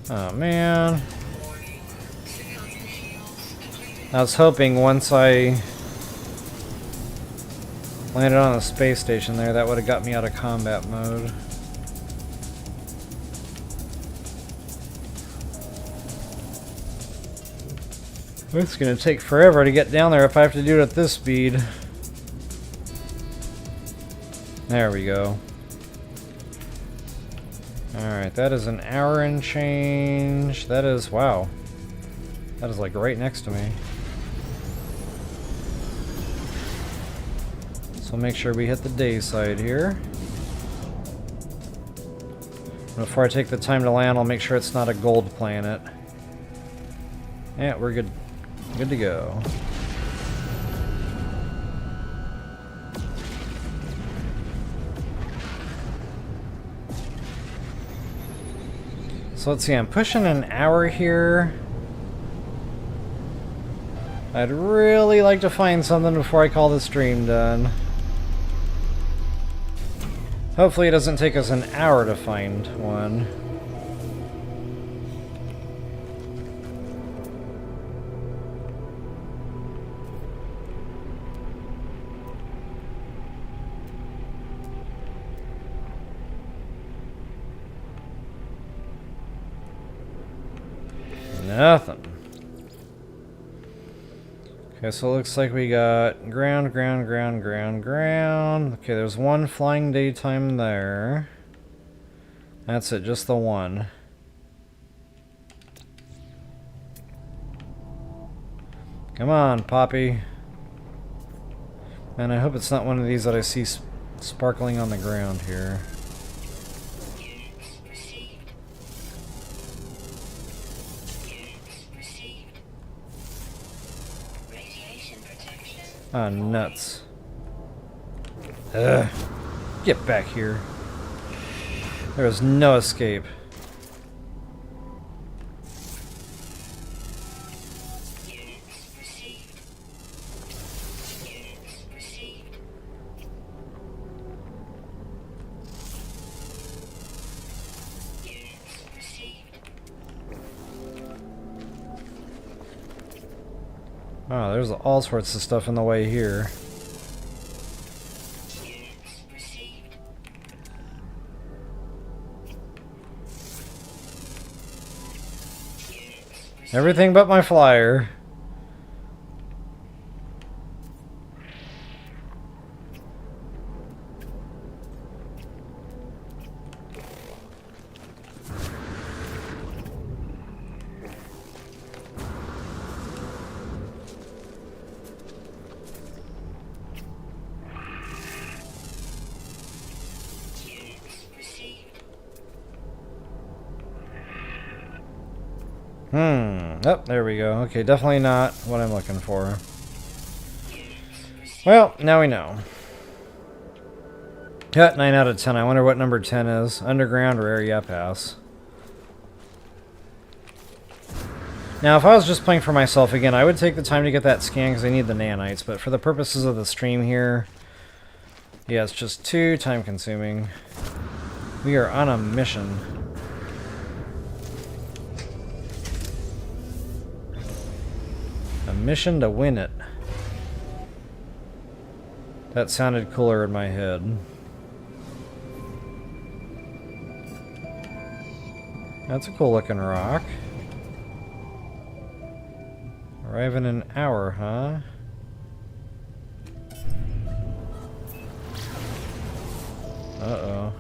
Speaker 1: Oh, man. I was hoping once I landed on the space station there, that would have got me out of combat mode. It's going to take forever to get down there if I have to do it at this speed. There we go. Alright, that is an hour and change. That is, wow. That is like right next to me. So we'll make sure we hit the day side here. Before I take the time to land, I'll make sure it's not a gold planet. Yeah, we're good. Good to go. So let's see, I'm pushing an hour here. I'd really like to find something before I call the stream done. Hopefully it doesn't take us an hour to find one. Nothing. Okay, so it looks like we got ground, ground, ground, ground, ground. Okay, there's one flying daytime there. That's it, just the one. Come on, Poppy. Man, I hope it's not one of these that I see sparkling on the ground here. Ah, nuts. Ugh. Get back here. There is no escape. Oh, there's all sorts of stuff in the way here. Everything but my flyer. Oh, there we go. Okay, definitely not what I'm looking for. Well, now we know. Yeah, 9 out of 10. I wonder what number 10 is. Underground or area pass. Now, if I was just playing for myself again, I would take the time to get that scan because I need the nanites. But for the purposes of the stream here, yeah, it's just too time consuming. We are on a mission. A mission to win it. That sounded cooler in my head. That's a cool looking rock. Arrive in an hour, huh? Uh-oh.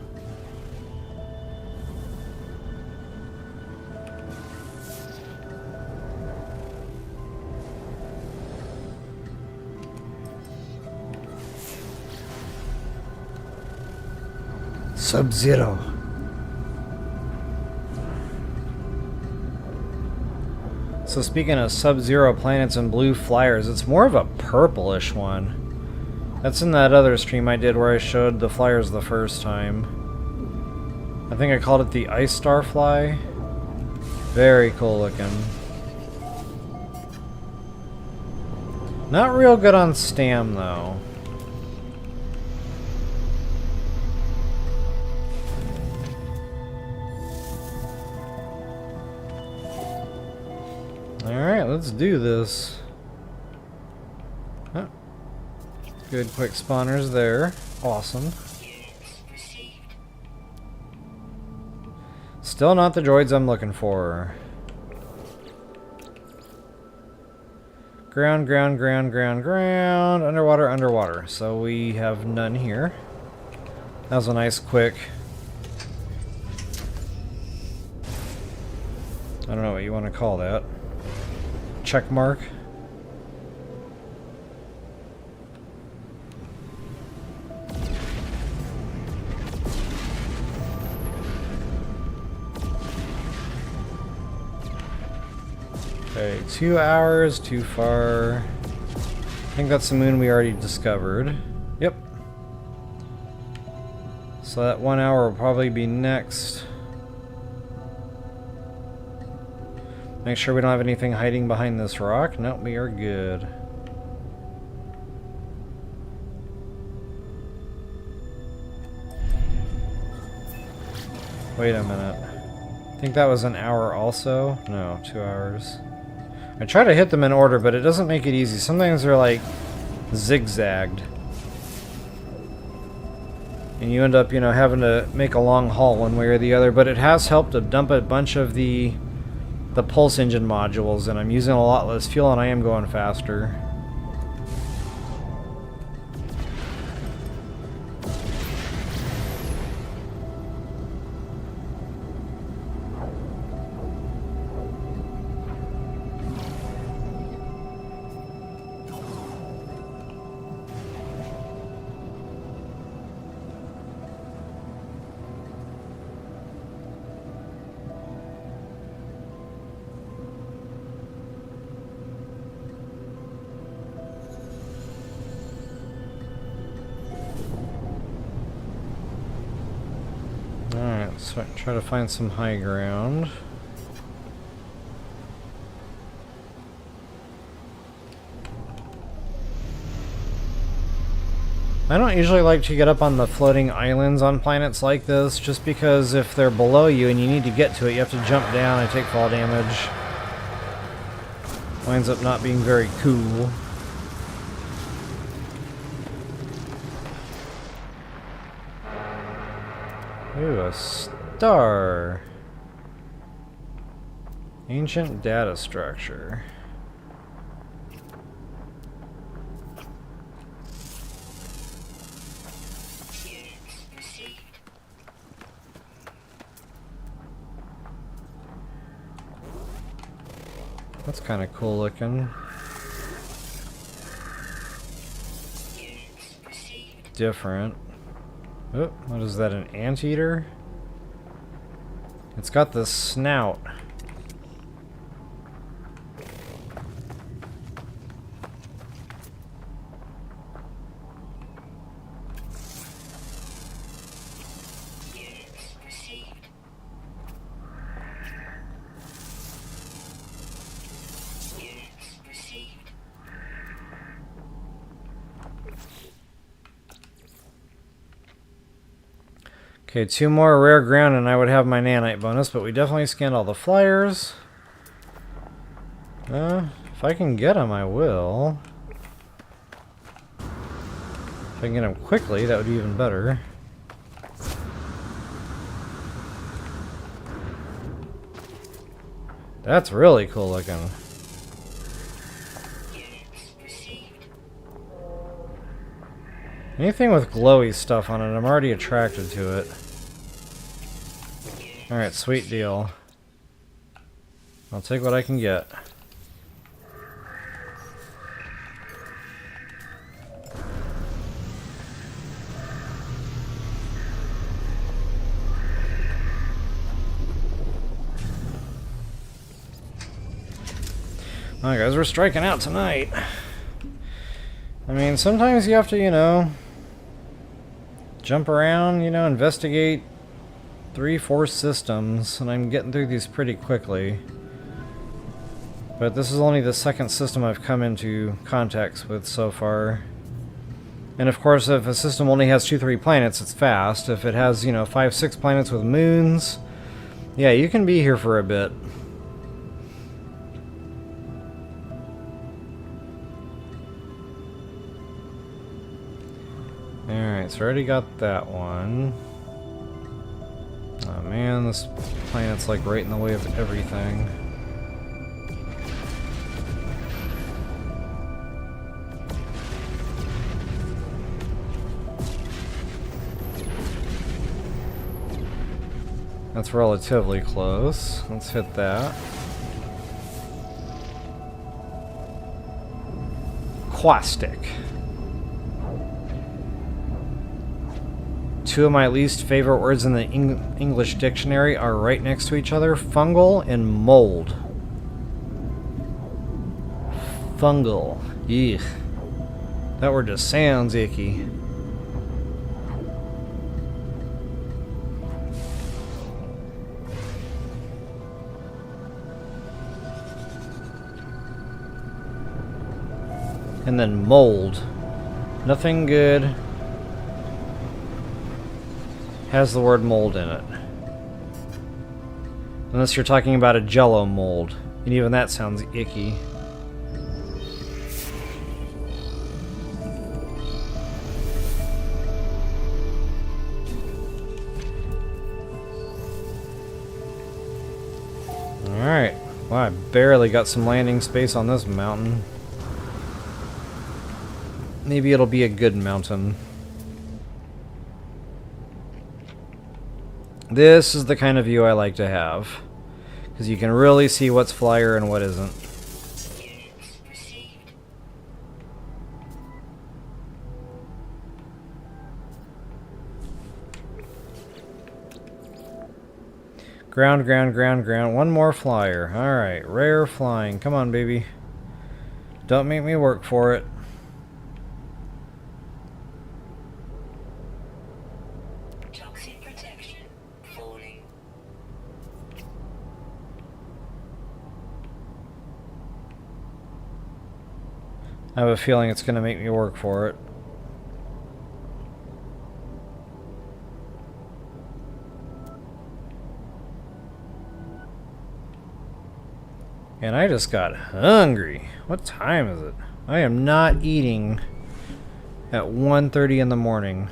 Speaker 1: Sub-Zero. So speaking of Sub-Zero planets and blue flyers, it's more of a purplish one. That's in that other stream I did where I showed the flyers the first time. I think I called it the Ice Star Fly. Very cool looking. Not real good on Stam though. Alright, let's do this. Oh, good quick spawners there. Awesome. Still not the droids I'm looking for. Ground, ground, ground, ground, ground. Underwater, underwater. So we have none here. That was a nice quick... I don't know what you want to call that. Check mark. Okay, 2 hours, too far. I think that's the moon we already discovered. Yep. So that 1 hour will probably be next. Make sure we don't have anything hiding behind this rock. Nope, we are good. Wait a minute. I think that was an hour also. No, 2 hours. I try to hit them in order, but it doesn't make it easy. Sometimes they're like zigzagged. And you end up, you know, having to make a long haul one way or the other. But it has helped to dump a bunch of the pulse engine modules, and I'm using a lot less fuel and I am going faster. Alright, so try to find some high ground. I don't usually like to get up on the floating islands on planets like this, just because if they're below you and you need to get to it, you have to jump down and take fall damage. Winds up not being very cool. Ooh, a star. Ancient data structure. That's kind of cool looking. Different. Oh, what is that, an anteater? It's got this snout. Okay, 2 more rare ground and I would have my nanite bonus, but we definitely scanned all the flyers. If I can get them, I will. If I can get them quickly, that would be even better. That's really cool looking. Anything with glowy stuff on it, I'm already attracted to it. Alright, sweet deal. I'll take what I can get. Alright guys, we're striking out tonight. I mean, sometimes you have to, you know, jump around, you know, investigate 3-4 systems, and I'm getting through these pretty quickly. But this is only the second system I've come into contacts with so far. And of course, if a system only has 2-3 planets, it's fast. If it has, you know, 5-6 planets with moons, yeah, you can be here for a bit. Alright, so already got that one. Oh man, this planet's like right in the way of everything. That's relatively close. Let's hit that. Caustic. Two of my least favorite words in the English dictionary are right next to each other: fungal and mold. Fungal. Eugh. That word just sounds icky. And then mold. Nothing good has the word mold in it. Unless you're talking about a jello mold. And even that sounds icky. Alright. Well, I barely got some landing space on this mountain. Maybe it'll be a good mountain. This is the kind of view I like to have, because you can really see what's flyer and what isn't.
Speaker 2: Units received.
Speaker 1: Ground, ground, ground, ground. One more flyer. Alright, rare flying. Come on, baby. Don't make me work for it.
Speaker 2: Toxic protection. Falling.
Speaker 1: I have a feeling it's going to make me work for it. And I just got hungry. What time is it? I am not eating at 1:30 in the morning.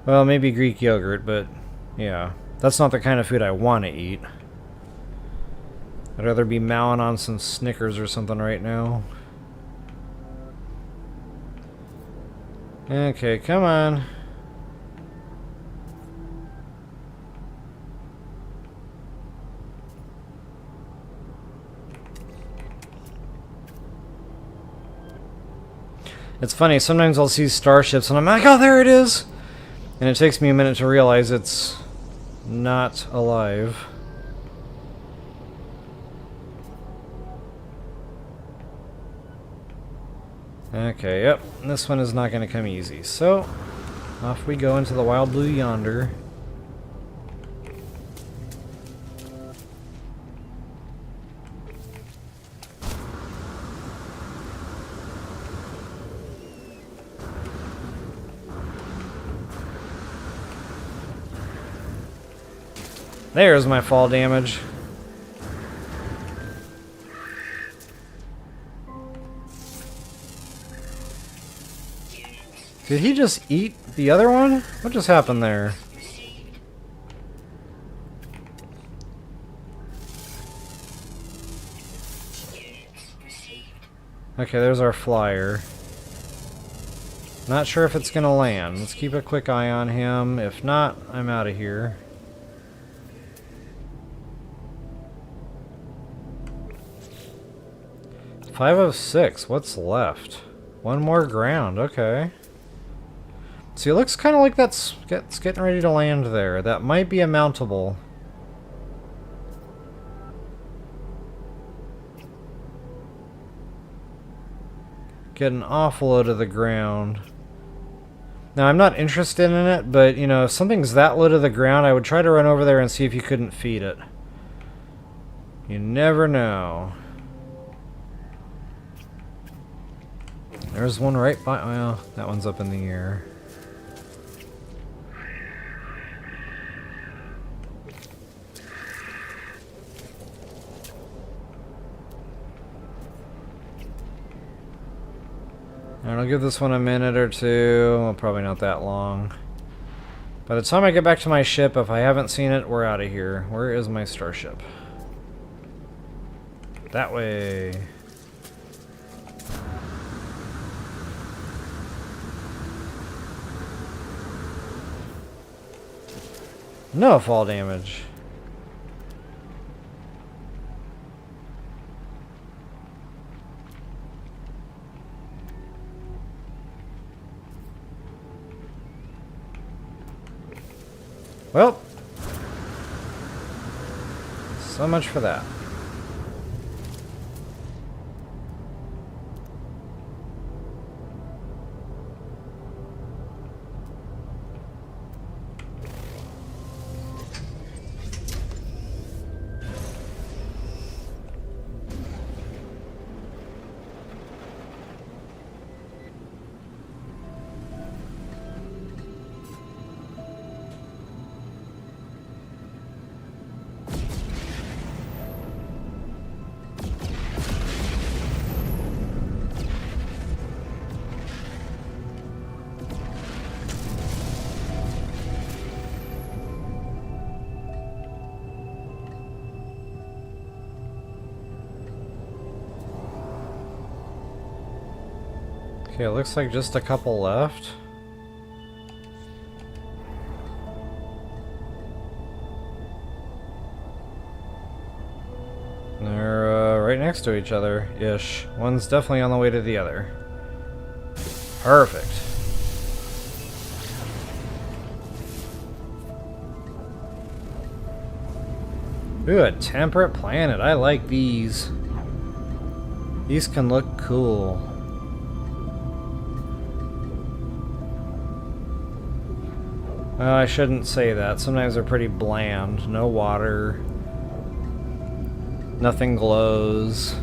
Speaker 1: Well, maybe Greek yogurt, but yeah. That's not the kind of food I want to eat. I'd rather be mowing on some Snickers or something right now. Okay, come on. It's funny, sometimes I'll see starships and I'm like, oh, there it is! And it takes me a minute to realize it's not alive. Okay, yep, this one is not going to come easy. So, off we go into the wild blue yonder. There's my fall damage. Did he just eat the other one? What just happened there?
Speaker 2: Received. Units received.
Speaker 1: Okay, there's our flyer. Not sure if it's gonna land. Let's keep a quick eye on him. If not, I'm out of here. .506. What's left? One more ground. Okay. See, it looks kind of like it's getting ready to land there. That might be a mountable. Get an awful low to the ground. Now, I'm not interested in it, but, you know, if something's that low to the ground, I would try to run over there and see if you couldn't feed it. You never know. There's one right by... Well, that one's up in the air. And I'll give this one a minute or two. Well, probably not that long. By the time I get back to my ship, if I haven't seen it, we're out of here. Where is my starship? That way. No fall damage. Well, so much for that. Okay, it looks like just a couple left. They're right next to each other-ish. One's definitely on the way to the other. Perfect. Ooh, a temperate planet. I like these. These can look cool. Well, I shouldn't say that. Sometimes they're pretty bland. No water. Nothing glows.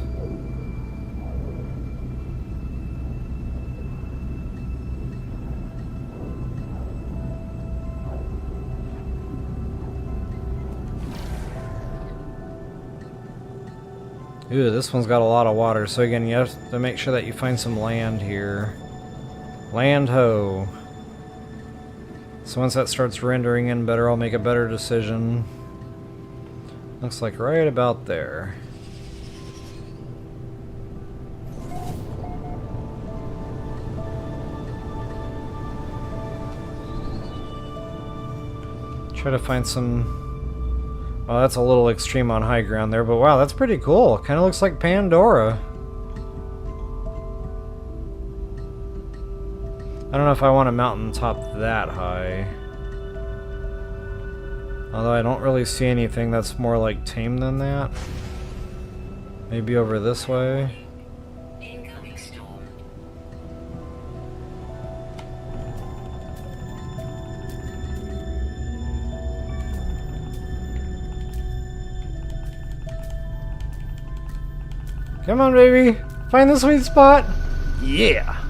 Speaker 1: Ooh, this one's got a lot of water. So again, you have to make sure that you find some land here. Land ho. So once that starts rendering in better, I'll make a better decision. Looks like right about there. Try to find some... Oh, that's a little extreme on high ground there, but wow, that's pretty cool. Kind of looks like Pandora. I don't know if I want a mountaintop that high. Although I don't really see anything that's more like tame than that. Maybe over this way.
Speaker 2: Incoming storm.
Speaker 1: Come on, baby! Find the sweet spot! Yeah!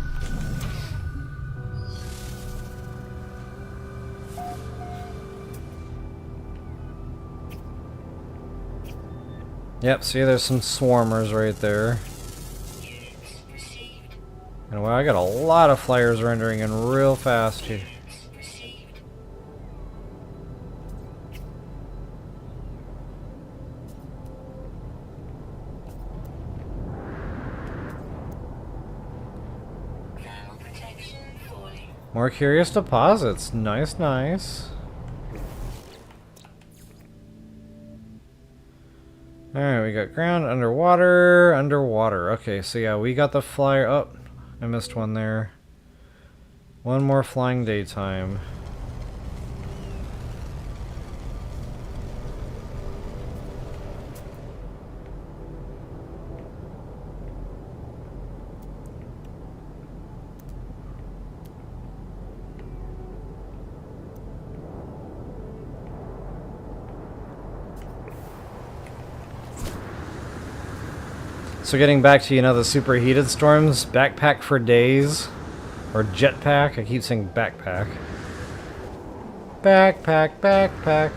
Speaker 1: Yep, see there's some swarmers right there.
Speaker 2: Units received.
Speaker 1: And wow, I got a lot of flyers rendering in real fast here.
Speaker 2: Units received. Thermal protection falling.
Speaker 1: More curious deposits. Nice, nice. Alright, we got ground, underwater, underwater. Okay, so yeah, we got the flyer. Oh, I missed one there. One more flying daytime. So getting back to, you know, the superheated storms, backpack for days, or jetpack, I keep saying backpack. Backpack, backpack.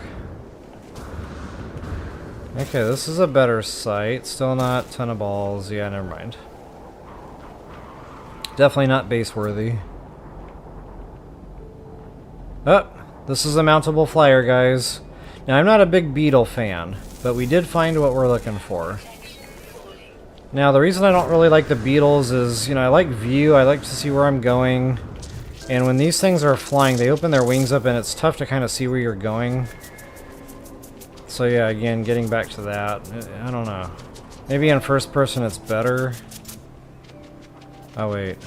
Speaker 1: Okay, this is a better site, still not a ton of balls, yeah, never mind. Definitely not base worthy. Oh, this is a mountable flyer, guys. Now, I'm not a big beetle fan, but we did find what we're looking for. Now, the reason I don't really like the beetles is, you know, I like view, I like to see where I'm going. And when these things are flying, they open their wings up and it's tough to kind of see where you're going. So yeah, again, getting back to that, I don't know. Maybe in first person it's better. Oh, wait.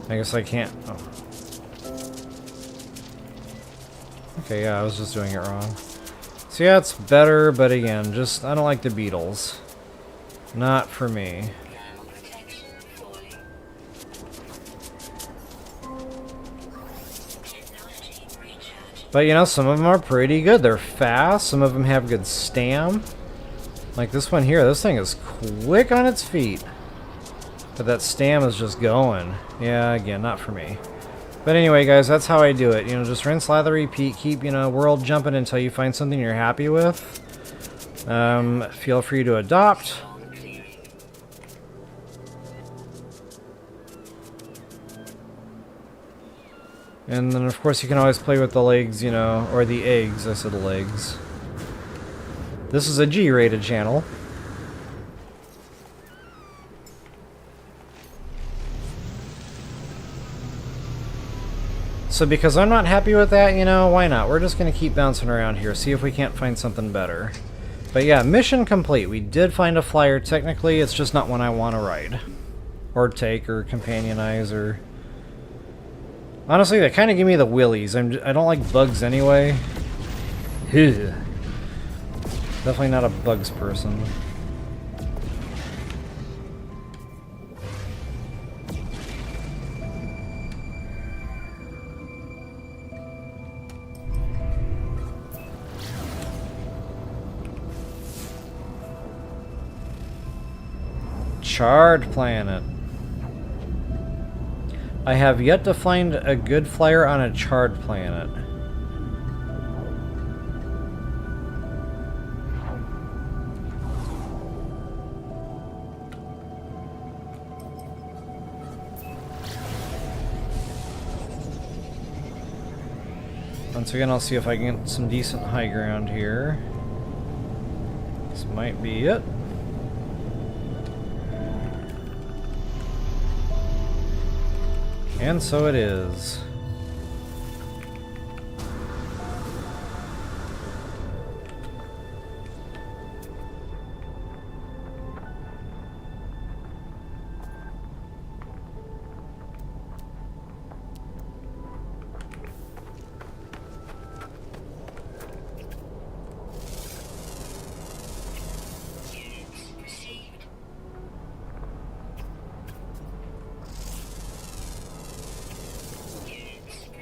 Speaker 1: I guess I can't. Oh. Okay, yeah, I was just doing it wrong. So yeah, it's better, but again, just, I don't like the beetles. Not for me. But you know, some of them are pretty good. They're fast, some of them have good stam. Like this one here, this thing is quick on its feet. But that stam is just going. Yeah, again, not for me. But anyway, guys, that's how I do it. You know, just rinse, lather, repeat. Keep, you know, world jumping until you find something you're happy with. Feel free to adopt. And then, of course, you can always play with the legs, you know, or the eggs. I said legs. This is a G-rated channel. So because I'm not happy with that, you know, why not? We're just going to keep bouncing around here, see if we can't find something better. But yeah, mission complete. We did find a flyer technically, it's just not one I want to ride. Or take, or companionize, or... Honestly, they kind of give me the willies. I don't like bugs anyway. Ugh. Definitely not a bugs person. Charred planet. I have yet to find a good flyer on a charred planet. Once again, I'll see if I can get some decent high ground here. This might be it. And so it is.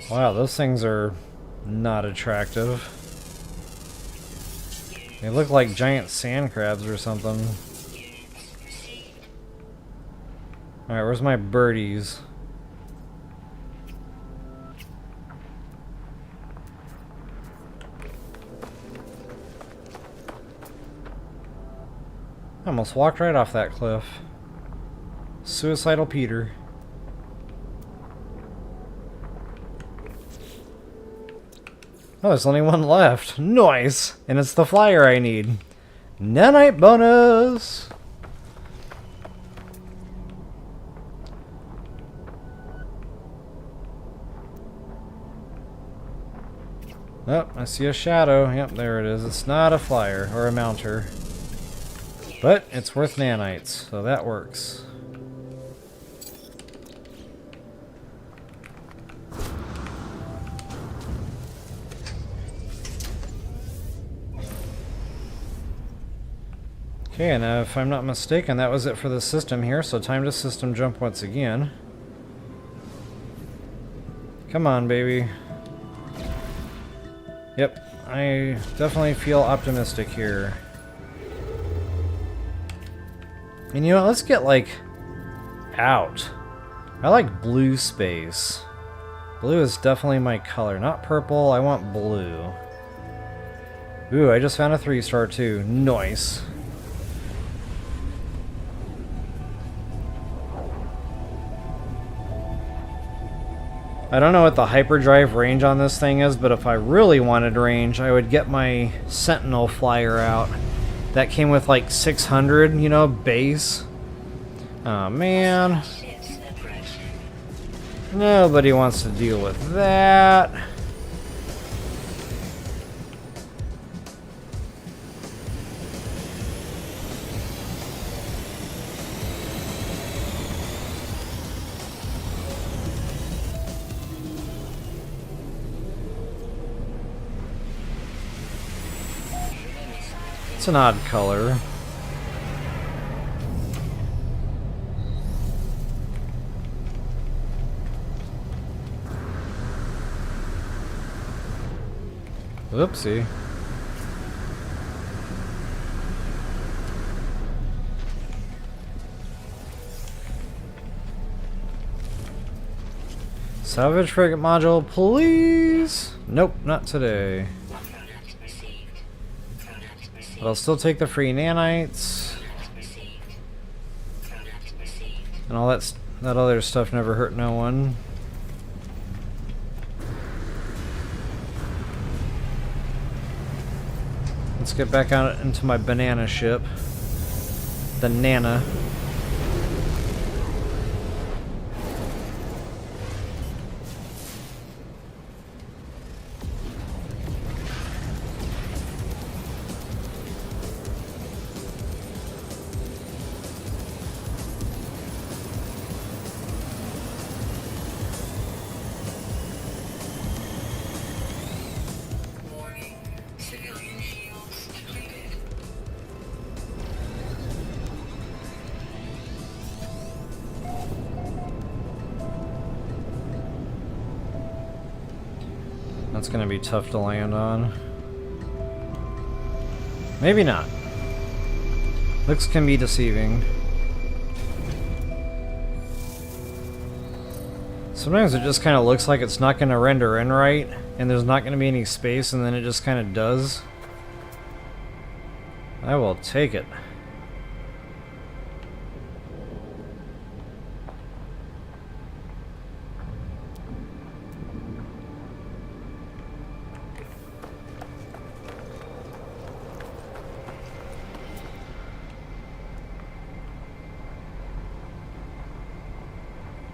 Speaker 1: Wow, those things are not attractive. They look like giant sand crabs or something. Alright, where's my birdies? I almost walked right off that cliff. Suicidal Peter. Oh, there's only one left. Nice! And it's the flyer I need. Nanite Bonus! Oh, I see a shadow. Yep, there it is. It's not a flyer or a mounter. But it's worth nanites, so that works. Okay, and if I'm not mistaken, that was it for the system here, so time to system jump once again. Come on, baby. Yep, I definitely feel optimistic here. And you know what, let's get, like, out. I like blue space. Blue is definitely my color, not purple, I want blue. Ooh, I just found a 3-star too. Nice. I don't know what the hyperdrive range on this thing is, but if I really wanted range, I would get my Sentinel flyer out. That came with like 600, you know, base. Oh man.
Speaker 2: Ships approaching.
Speaker 1: Nobody wants to deal with that. It's an odd color. Whoopsie. Salvage frigate module, please. Nope, not today.
Speaker 2: Product received. Product received.
Speaker 1: But I'll still take the free nanites.
Speaker 2: Product received. Product received.
Speaker 1: And all that other stuff never hurt no one. Let's get back out into my banana ship. The Nana.
Speaker 2: Warning. Civilian shields depleted.
Speaker 1: That's gonna be tough to land on. Maybe not. Looks can be deceiving. Sometimes it just kind of looks like it's not gonna render in right, and there's not gonna be any space, and then it just kind of does. I will take it.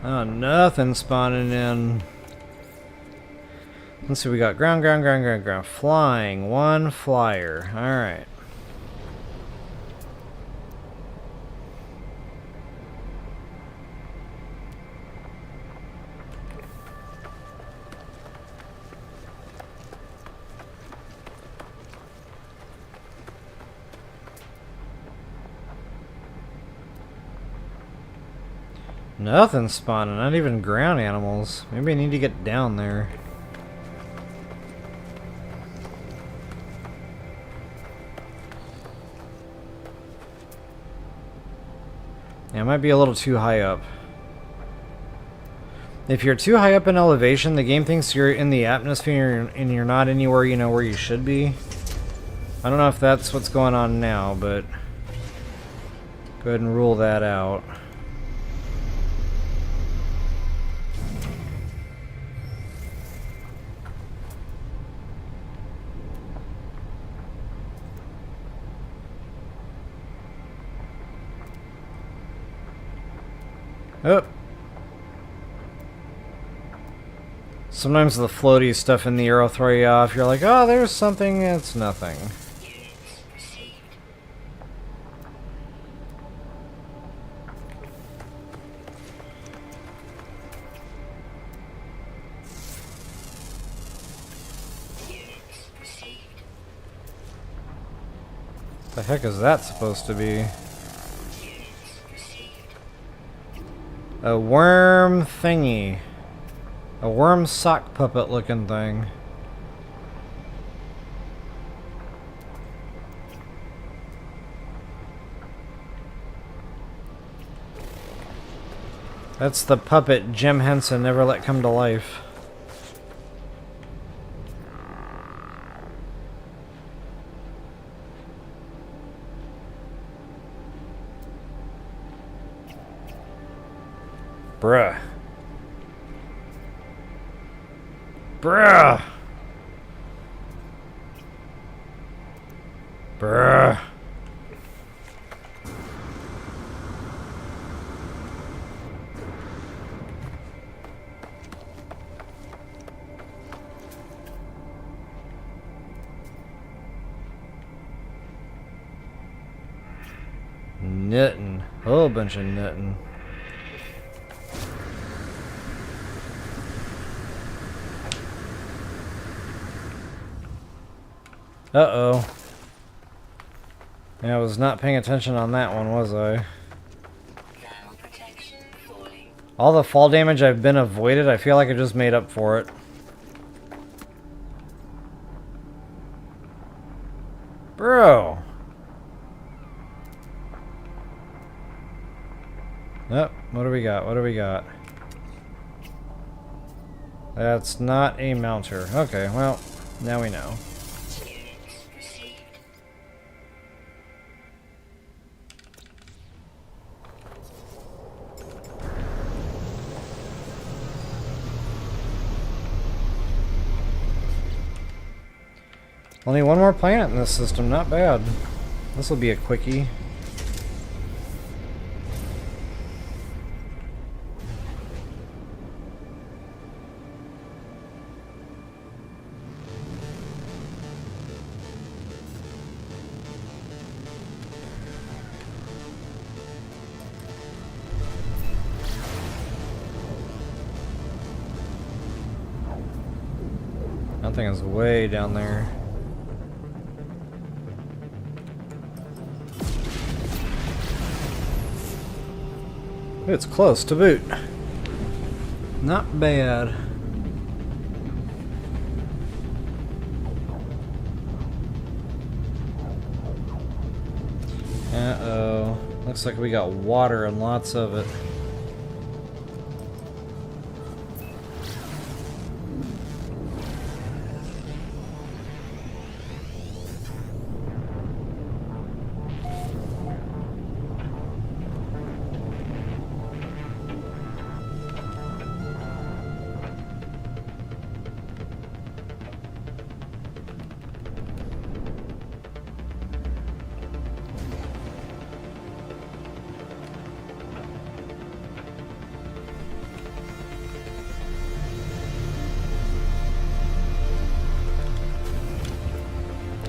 Speaker 1: Oh, nothing spawning in. Let's see, we got ground, ground, ground, ground, ground. Flying, one flyer. Alright. Nothing spawning, not even ground animals. Maybe I need to get down there. Yeah, it might be a little too high up. If you're too high up in elevation, the game thinks you're in the atmosphere and you're not anywhere, you know, where you should be. I don't know if that's what's going on now, but go ahead and rule that out. Oh. Sometimes the floaty stuff in the air will throw you off. You're like, oh, there's something. It's nothing.
Speaker 2: Units received. Units received.
Speaker 1: The heck is that supposed to be?
Speaker 2: Units received.
Speaker 1: A worm thingy. A worm sock puppet looking thing. That's the puppet Jim Henson never let come to life. Bruh. Bruh! Bruh! Knitting. A whole bunch of knitting. Uh-oh. Yeah, I was not paying attention on that one, was I?
Speaker 2: Thermal protection falling.
Speaker 1: All the fall damage I've been avoided, I feel like I just made up for it. Bro! Oh, what do we got? What do we got? That's not a mounter. Okay, well, now we know.
Speaker 2: Units received.
Speaker 1: Only one more planet in this system, not bad. This will be a quickie. That thing is way down there. It's close to boot. Not bad. Uh-oh. Looks like we got water and lots of it.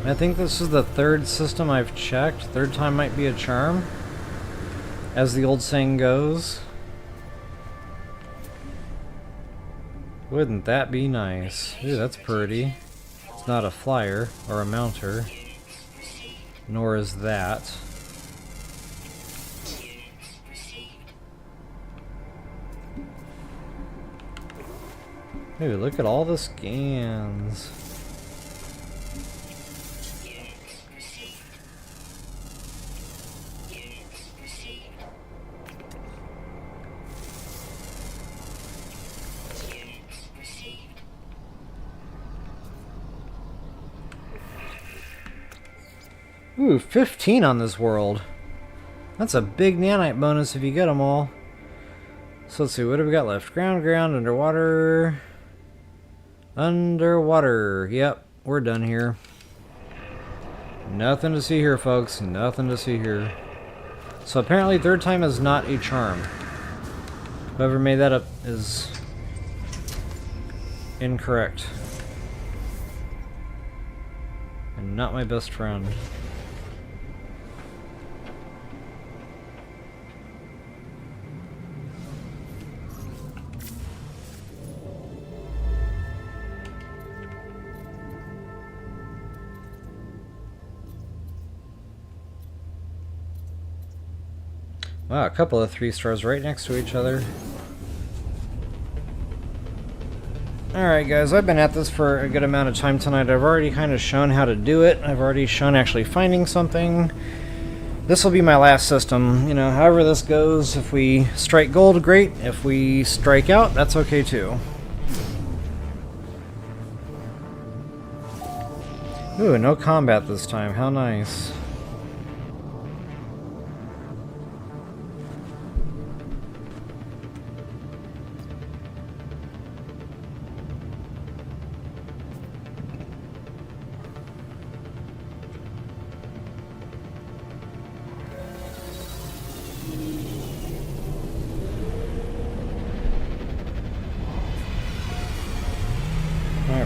Speaker 1: I think this is the third system I've checked. Third time might be a charm, as the old saying goes. Wouldn't that be nice? Ooh, that's pretty. It's not a flyer or a mounter, nor is that.
Speaker 2: Units received.
Speaker 1: Ooh, look at all the scans.
Speaker 2: Units received. Units received. Units received.
Speaker 1: Ooh, 15 on this world. That's a big nanite bonus if you get them all. So let's see, what do we got left? Ground, ground, underwater. Underwater. Yep, we're done here. Nothing to see here, folks. Nothing to see here. So apparently third time is not a charm. Whoever made that up is incorrect. And not my best friend. Wow, a couple of 3 stars right next to each other. Alright guys, I've been at this for a good amount of time tonight. I've already kind of shown how to do it. I've already shown actually finding something. This will be my last system. You know, however this goes, if we strike gold, great. If we strike out, that's okay too. Ooh, no combat this time. How nice.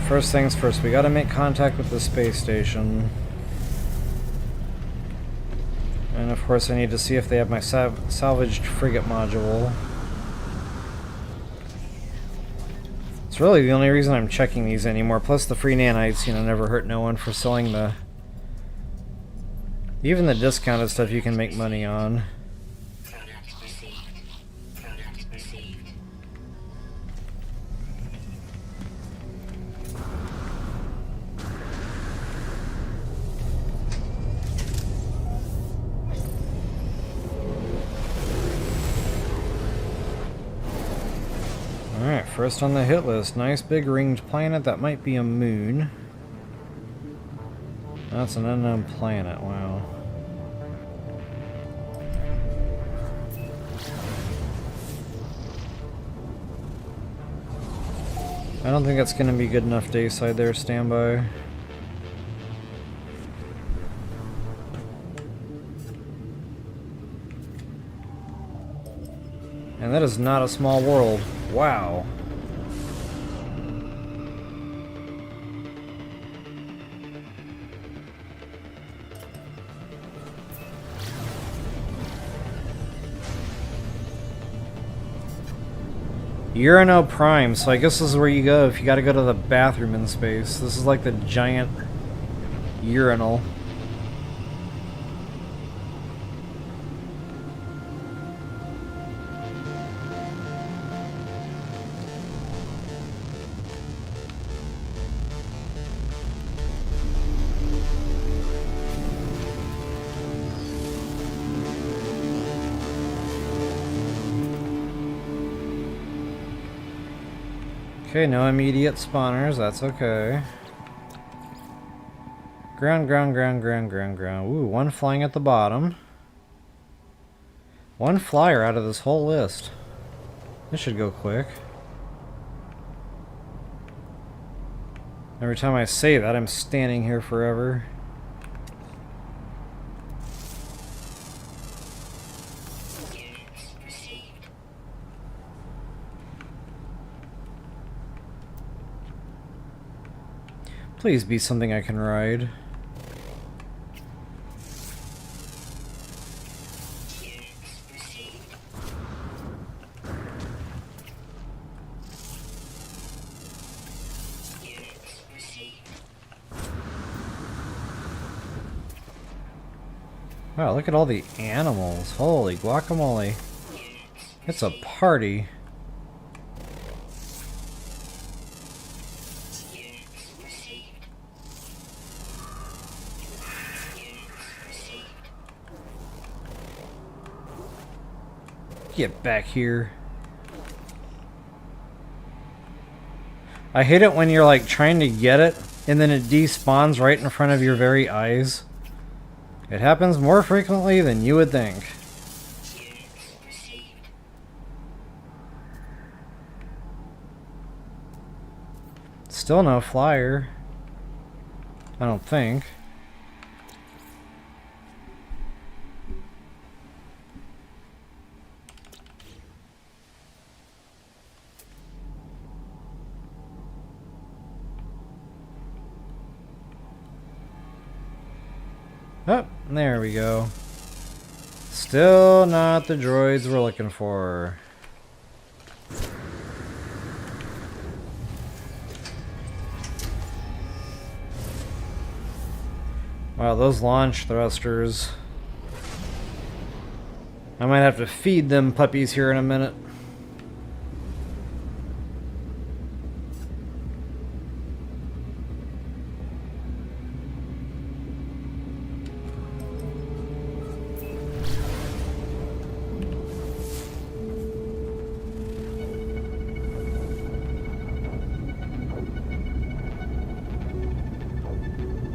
Speaker 1: first things first, we gotta make contact with the space station. And of course I need to see if they have my salvaged frigate module. It's really the only reason I'm checking these anymore, plus the free nanites, you know, never hurt no one for selling the... Even the discounted stuff you can make money on.
Speaker 2: Product received. Product received.
Speaker 1: Alright, first on the hit list. Nice big ringed planet. That might be a moon. That's an unknown planet, wow. I don't think that's going to be good enough dayside there, standby. And that is not a small world. Wow. Urano Prime, so I guess this is where you go if you gotta go to the bathroom in space. This is like the giant urinal. Okay, no immediate spawners, that's okay. Ground. Ooh, one flying at the bottom. One flyer out of this whole list. This should go quick. Every time I say that, I'm standing here forever.
Speaker 2: Units received.
Speaker 1: Please be something I can ride.
Speaker 2: Units received. Units received.
Speaker 1: Wow, look at all the animals. Holy guacamole. It's a party.
Speaker 2: Units received. Units received.
Speaker 1: Get back here. I hate it when you're like trying to get it and then it despawns right in front of your very eyes. It happens more frequently than you would think.
Speaker 2: Units received.
Speaker 1: Still no flyer. I don't think. Oh, there we go. Still not the droids we're looking for. Wow, those launch thrusters. I might have to feed them puppies here in a minute.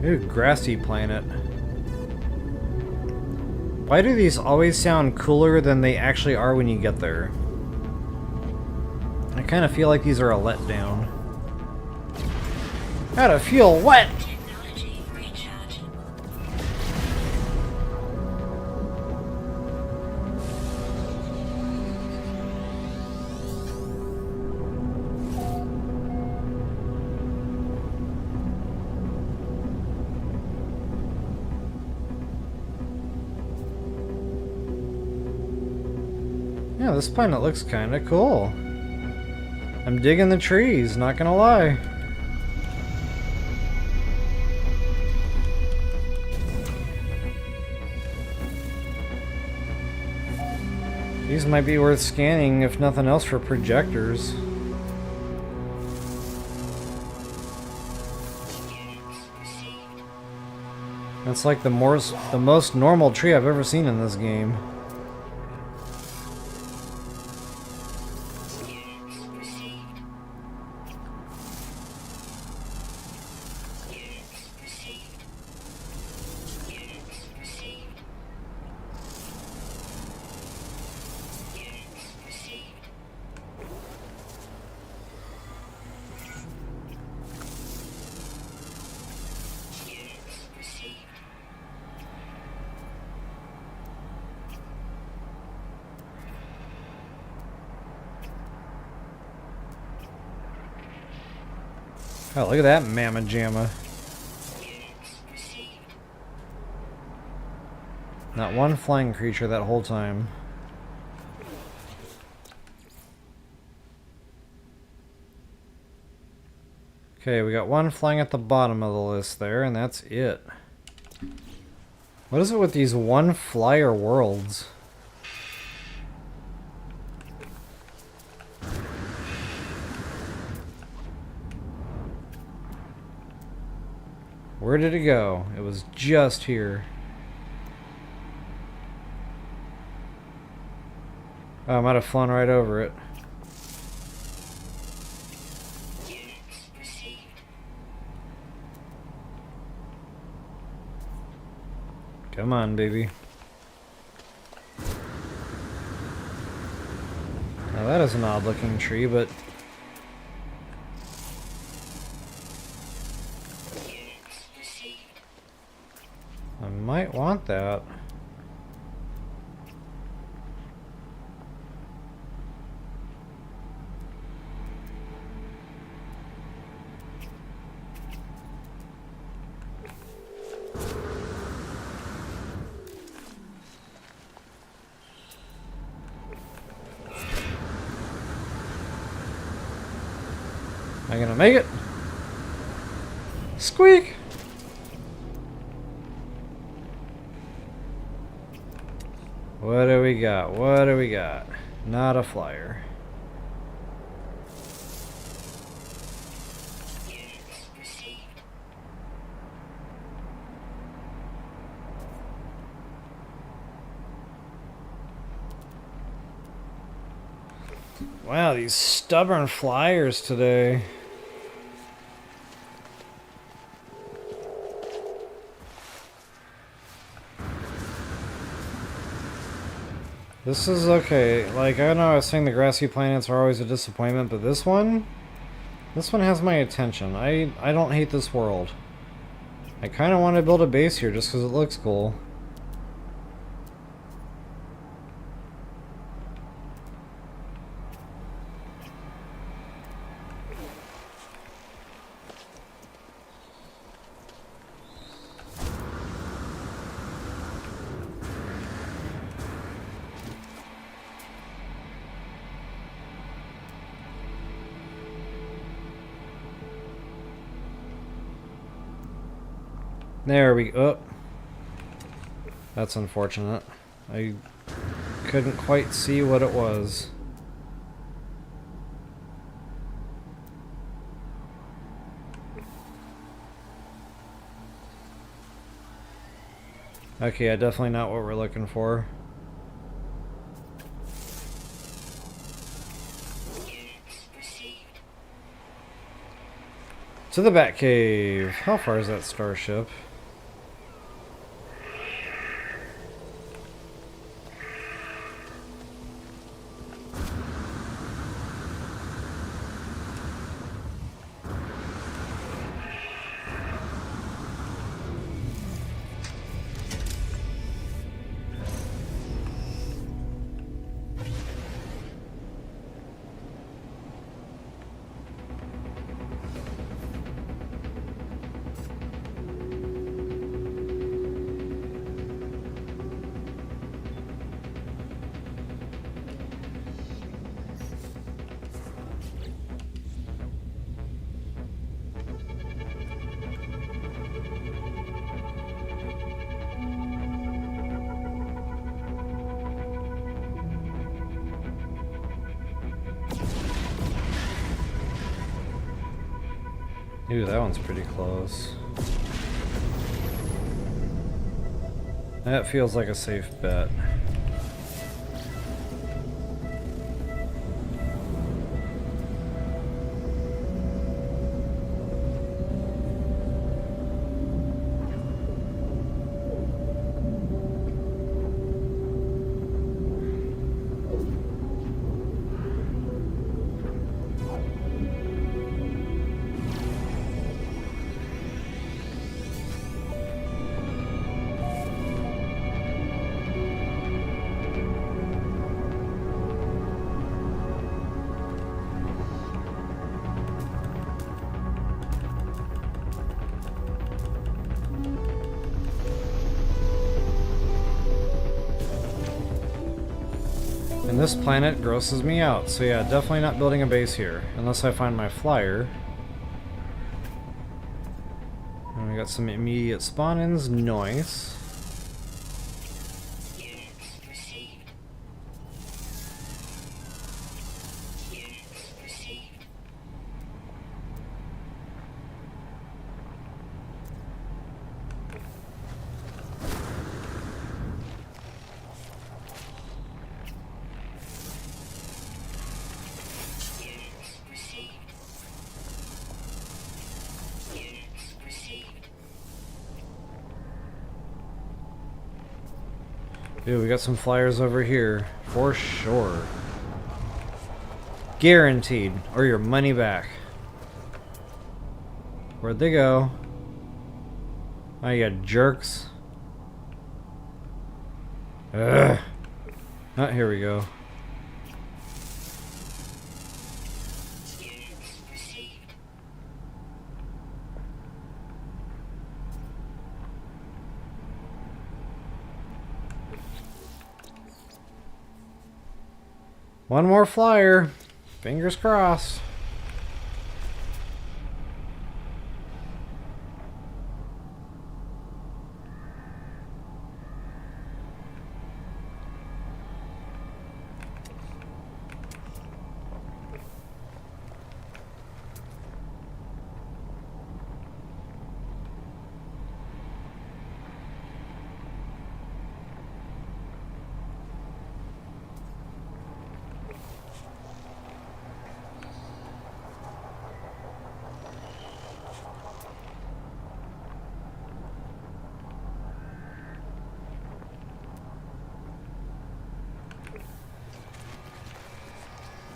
Speaker 1: Ooh, grassy planet. Why do these always sound cooler than they actually are when you get there? I kind of feel like these are a letdown. Gotta feel wet!
Speaker 2: Technology recharge.
Speaker 1: Yeah, this planet looks kind of cool. I'm digging the trees, not gonna lie. These might be worth scanning, if nothing else, for projectors. That's like the most normal tree I've ever seen in this game. Oh, look at that mamma jamma. Not one flying creature that whole time. Okay, we got one flying at the bottom of the list there, and that's it. What is it with these one flyer worlds? Where did it go? It was just here. Oh, I might have flown right over it. Come on, baby. Now that is an odd looking tree, but I might want that. Am I gonna make it? Squeak! What do we got? What do we got? Not a flyer. Wow, these stubborn flyers today. This is okay. Like, I know I was saying the grassy planets are always a disappointment, but this one has my attention. I don't hate this world. I kind of want to build a base here just because it looks cool. There we go. Oh. That's unfortunate. I couldn't quite see what it was. Okay, yeah, definitely not what we're looking for. To the Batcave. How far is that starship? Ooh, that one's pretty close. That feels like a safe bet. And this planet grosses me out, so yeah, definitely not building a base here, unless I find my flyer. And we got some immediate spawn-ins, nice.
Speaker 2: Units received. Units received. Units received. Units received.
Speaker 1: Dude, we got some flyers over here, for sure. Guaranteed, or your money back. Where'd they go? Oh, you got jerks. Ugh. Oh, here we go.
Speaker 2: Units received.
Speaker 1: One more flyer. Fingers crossed.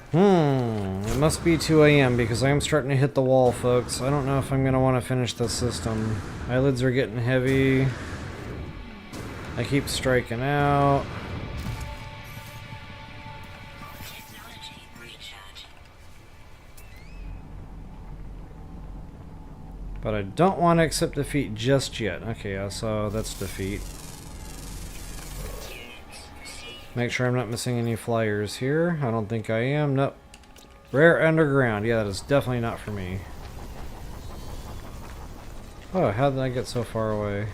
Speaker 1: It must be 2 a.m. because I am starting to hit the wall, folks. I don't know if I'm going to want to finish this system. Eyelids are getting heavy. I keep striking out.
Speaker 2: Technology recharging.
Speaker 1: But I don't want to accept defeat just yet. Okay, so that's defeat.
Speaker 2: Units received.
Speaker 1: Make sure I'm not missing any flyers here. I don't think I am. Nope. Rare underground. Yeah, that is definitely not for me. Oh, how did I get so far away?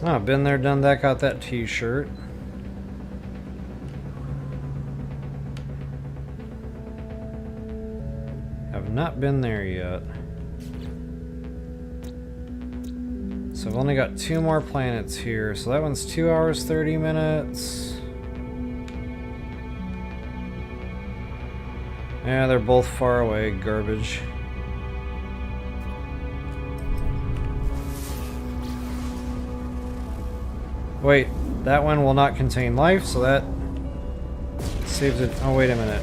Speaker 1: Oh, been there, done that, got that t-shirt. Have not been there yet. So I've only got 2 more planets here. So that one's 2 hours, 30 minutes. Yeah, they're both far away, garbage. Wait, that one will not contain life, so that saved it. Oh, wait a minute.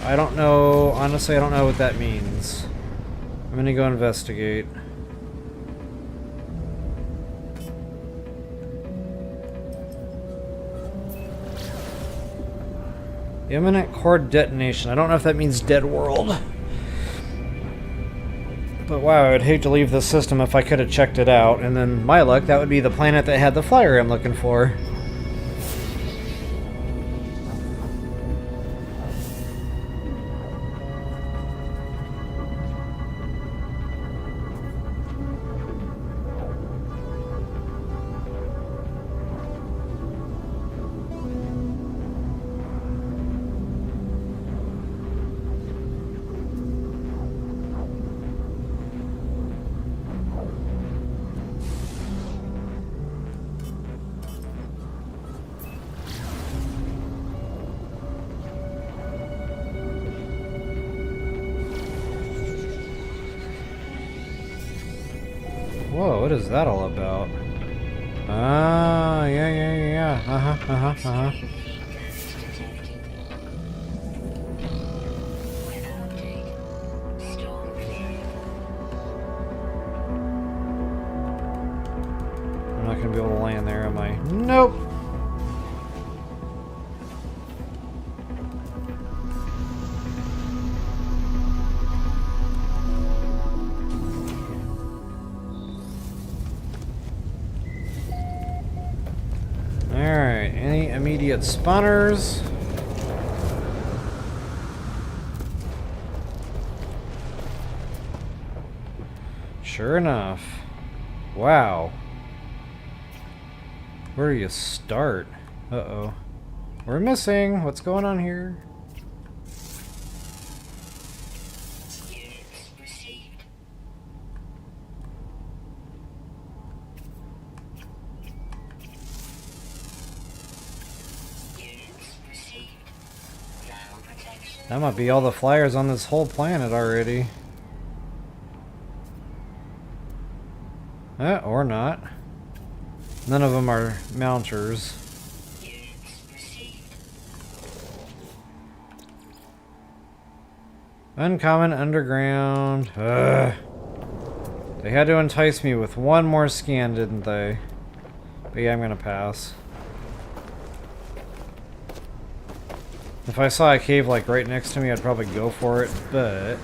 Speaker 1: I don't know. Honestly, I don't know what that means. I'm gonna go investigate. Imminent core detonation. I don't know if that means dead world. But wow, I would hate to leave the system if I could have checked it out. And then, my luck, that would be the planet that had the flyer I'm looking for. Whoa, what is that all about? Ah, yeah.
Speaker 2: Weather update. Storm clearing.
Speaker 1: I'm not gonna be able to land there, am I? Nope! Alright, any immediate spawners? Sure enough. Wow. Where do you start? Uh-oh. We're missing. What's going on here?
Speaker 2: Units received. Units received. Ground protection.
Speaker 1: That might be all the flyers on this whole planet already. Or not. None of them are mounters.
Speaker 2: Units received.
Speaker 1: Uncommon underground. Ugh. They had to entice me with one more scan, didn't they? But yeah, I'm gonna pass. If I saw a cave like right next to me, I'd probably go for it, but...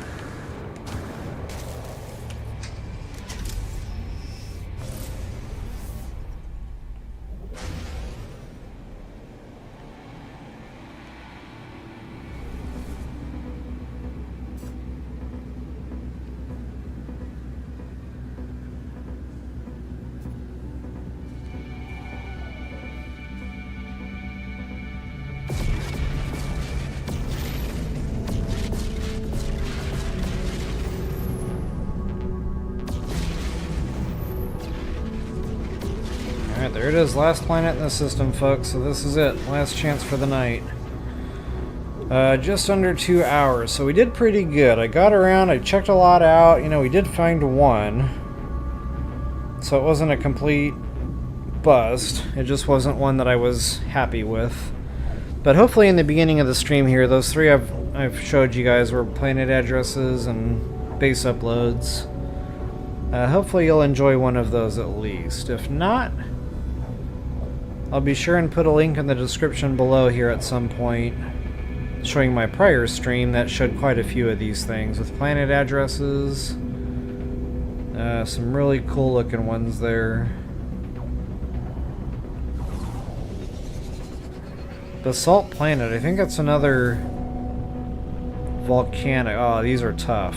Speaker 1: Alright, there it is. Last planet in the system, folks. So this is it. Last chance for the night. Just under 2 hours. So we did pretty good. I got around. I checked a lot out. You know, we did find one. So it wasn't a complete bust. It just wasn't one that I was happy with. But hopefully in the beginning of the stream here, those three I've showed you guys were planet addresses and base uploads. Hopefully you'll enjoy one of those at least. If not, I'll be sure and put a link in the description below here at some point showing my prior stream that showed quite a few of these things with planet addresses. Some really cool looking ones there. Basalt Planet, I think that's another volcanic. Oh, these are tough.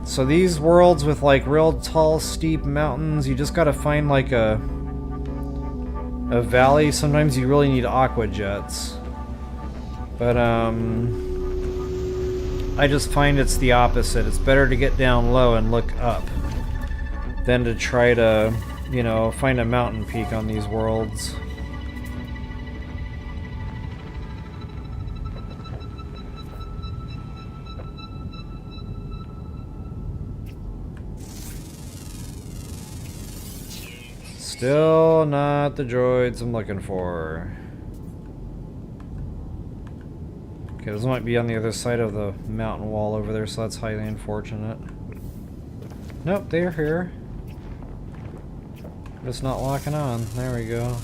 Speaker 1: So these worlds with like real tall, steep mountains, you just gotta find like a valley. Sometimes you really need aqua jets. But I just find it's the opposite. It's better to get down low and look up than to try to, you know, find a mountain peak on these worlds. Still not the droids I'm looking for. Okay, those might be on the other side of the mountain wall over there, so that's highly unfortunate. Nope, they're here. Just not locking on. There we go.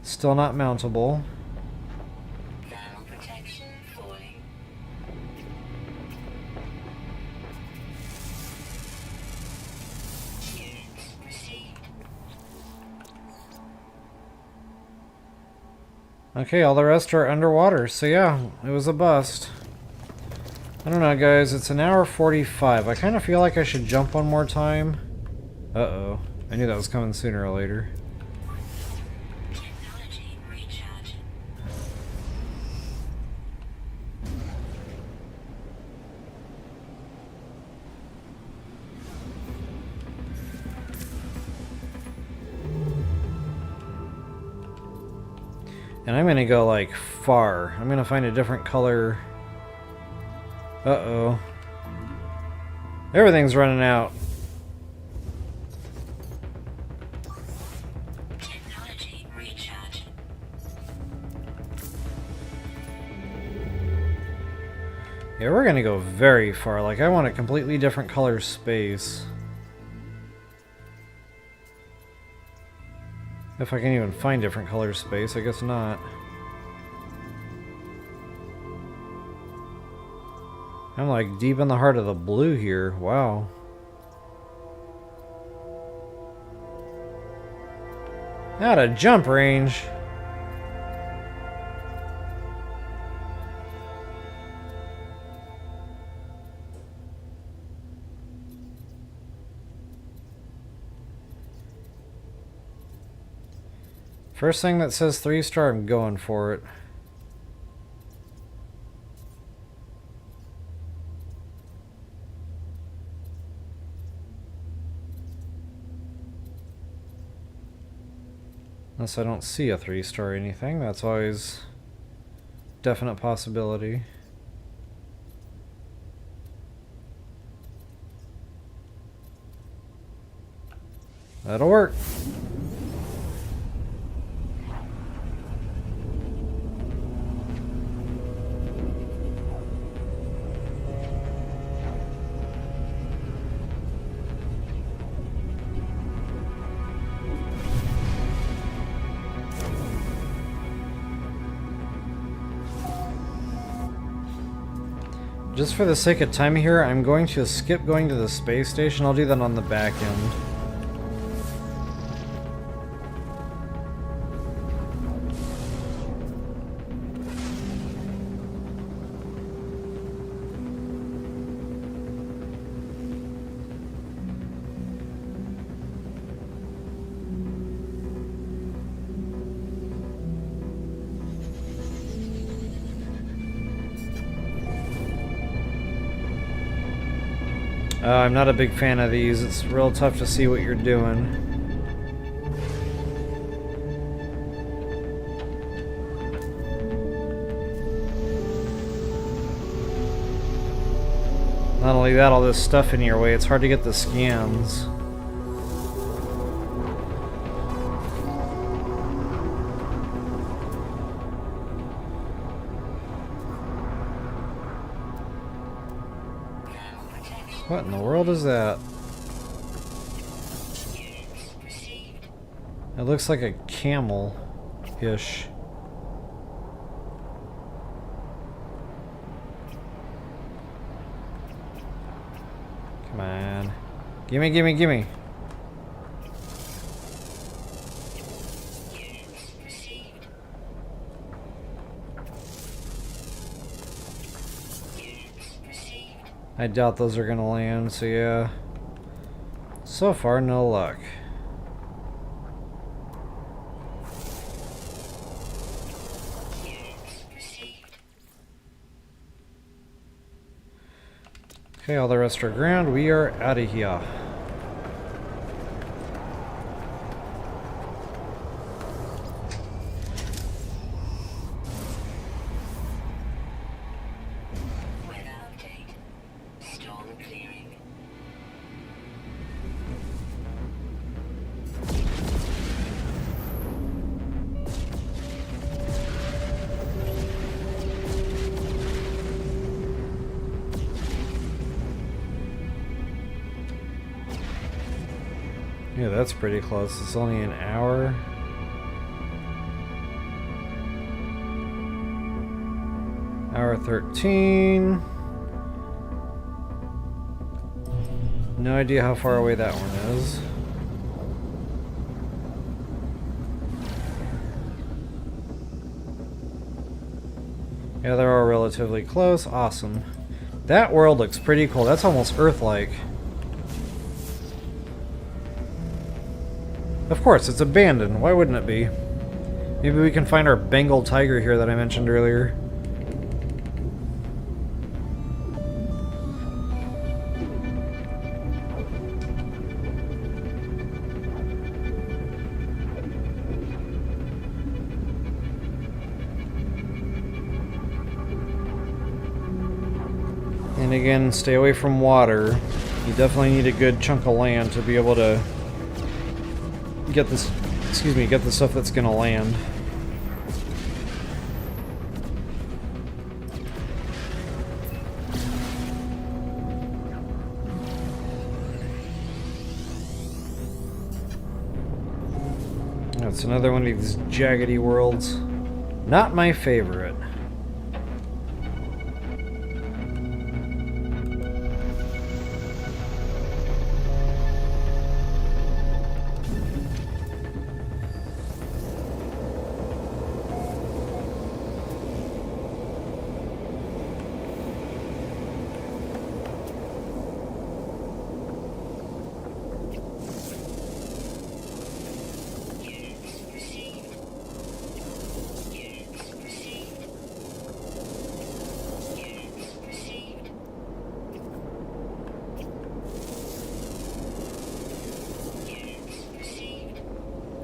Speaker 1: Still not mountable.
Speaker 2: Thermal protection falling. Units received.
Speaker 1: Okay, all the rest are underwater, so yeah, it was a bust. I don't know, guys, it's an hour 45. I kind of feel like I should jump one more time. Uh-oh. I knew that was coming sooner or later.
Speaker 2: Technology recharge.
Speaker 1: And I'm gonna go, like, far. I'm gonna find a different color. Uh-oh. Everything's running out.
Speaker 2: Technology recharge.
Speaker 1: Yeah, we're gonna go very far. Like, I want a completely different color space. If I can even find different color space, I guess not. I'm like deep in the heart of the blue here. Wow. Out of jump range. First thing that says 3-star, I'm going for it. Unless I don't see a 3-star or anything, that's always definite possibility. That'll work. Just for the sake of time here, I'm going to skip going to the space station. I'll do that on the back end. I'm not a big fan of these. It's real tough to see what you're doing. Not only that, all this stuff in your way, it's hard to get the scans. What in the world is that? It looks like a camel-ish. Come on. Gimme, gimme, gimme. I doubt those are gonna land, so yeah. So far, no luck. Okay, all the rest are ground. We are out of here. Yeah, that's pretty close. It's only an hour. Hour 13. No idea how far away that one is. Yeah, they're all relatively close. Awesome. That world looks pretty cool. That's almost Earth-like. Of course, it's abandoned. Why wouldn't it be? Maybe we can find our Bengal tiger here that I mentioned earlier. And again, stay away from water. You definitely need a good chunk of land to be able to get this, get the stuff that's gonna land. That's another one of these jaggedy worlds. Not my favorite.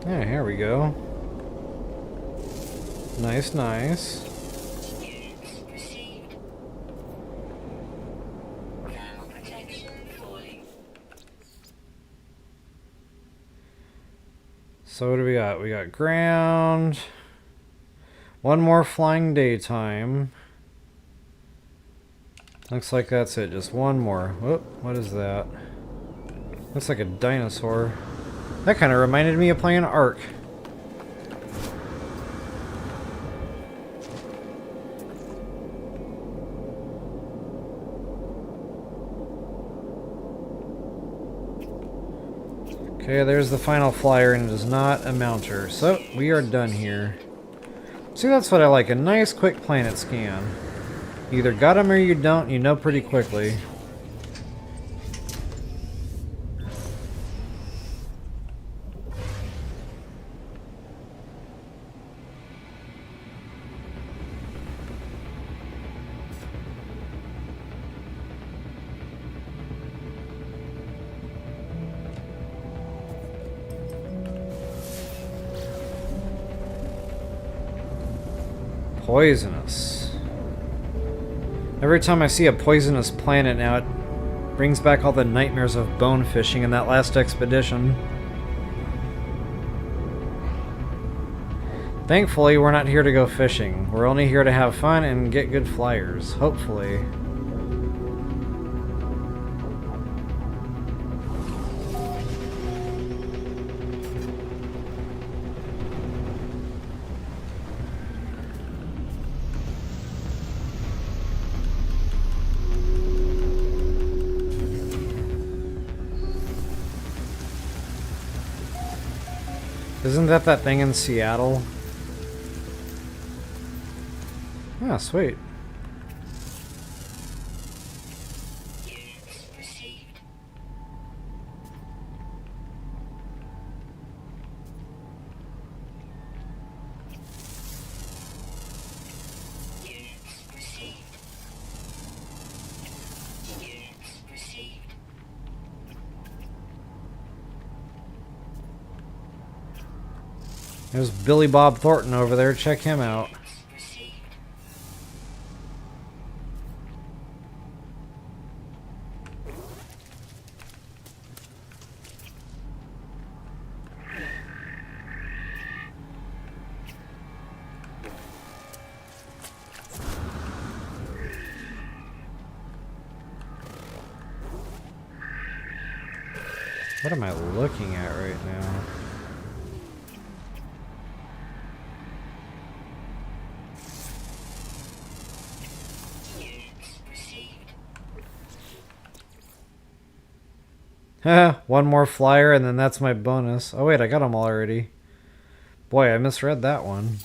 Speaker 1: Yeah, here we go. Nice, nice. So what do we got? We got ground. One more flying daytime. Looks like that's it. Just one more. Whoop, what is that? Looks like a dinosaur. That kind of reminded me of playing Ark. Okay, there's the final flyer, and it is not a mounter. So, we are done here. See, that's what I like. A nice, quick planet scan. You either got them or you don't, you know pretty quickly. Poisonous. Every time I see a poisonous planet now, it brings back all the nightmares of bone fishing in that last expedition. Thankfully, we're not here to go fishing. We're only here to have fun and get good flyers. Hopefully. Isn't that thing in Seattle? Ah, sweet. There's Billy Bob Thornton over there. Check him out. What am I looking at right now?
Speaker 2: Units received.
Speaker 1: One more flyer and then that's my bonus. Oh wait, I got them all already. Boy, I misread that one.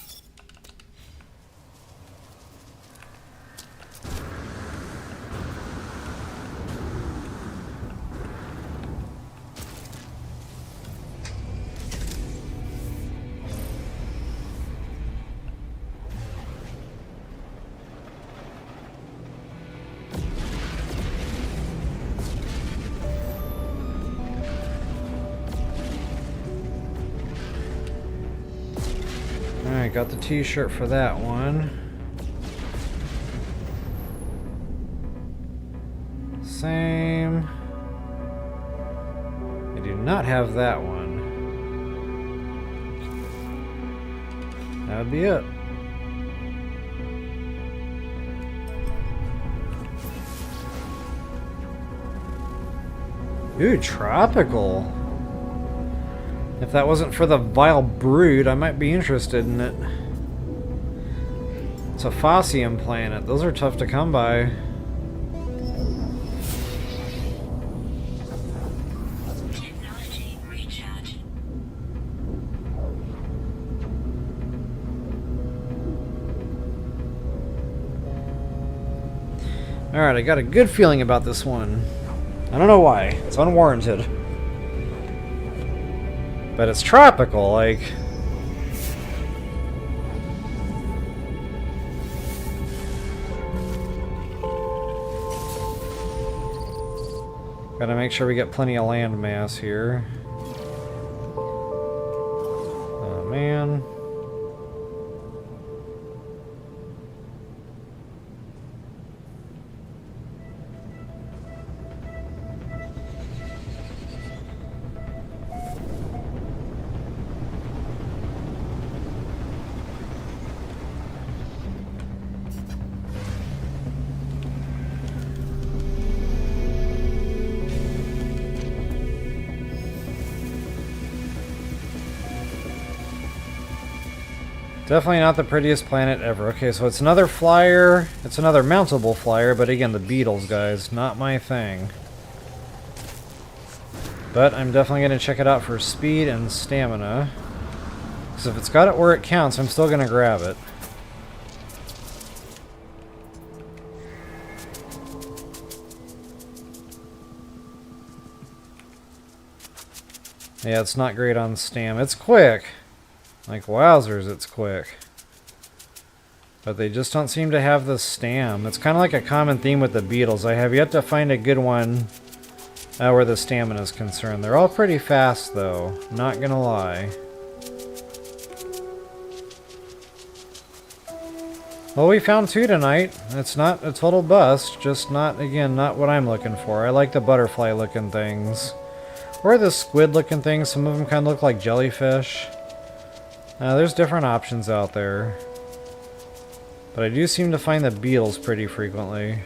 Speaker 1: Alright, got the t-shirt for that one. Same. I do not have that one. That would be it. Ooh, tropical. If that wasn't for the vile brood, I might be interested in it. It's a Fossium planet. Those are tough to come by.
Speaker 2: Technology recharge.
Speaker 1: Alright, I got a good feeling about this one. I don't know why. It's unwarranted. But it's tropical, like... Gotta make sure we get plenty of land mass here. Oh man. Definitely not the prettiest planet ever. Okay, so it's another flyer. It's another mountable flyer, but again, the beetles, guys. Not my thing. But I'm definitely going to check it out for speed and stamina. Because if it's got it where it counts, I'm still going to grab it. Yeah, it's not great on stam. It's quick. Like, wowzers, it's quick. But they just don't seem to have the stam. It's kind of like a common theme with the beetles. I have yet to find a good one where the stamina is concerned. They're all pretty fast, though. Not gonna lie. Well, we found two tonight. It's not a total bust. Just not, again, not what I'm looking for. I like the butterfly-looking things. Or the squid-looking things. Some of them kind of look like jellyfish. There's different options out there. But I do seem to find the beetles pretty frequently.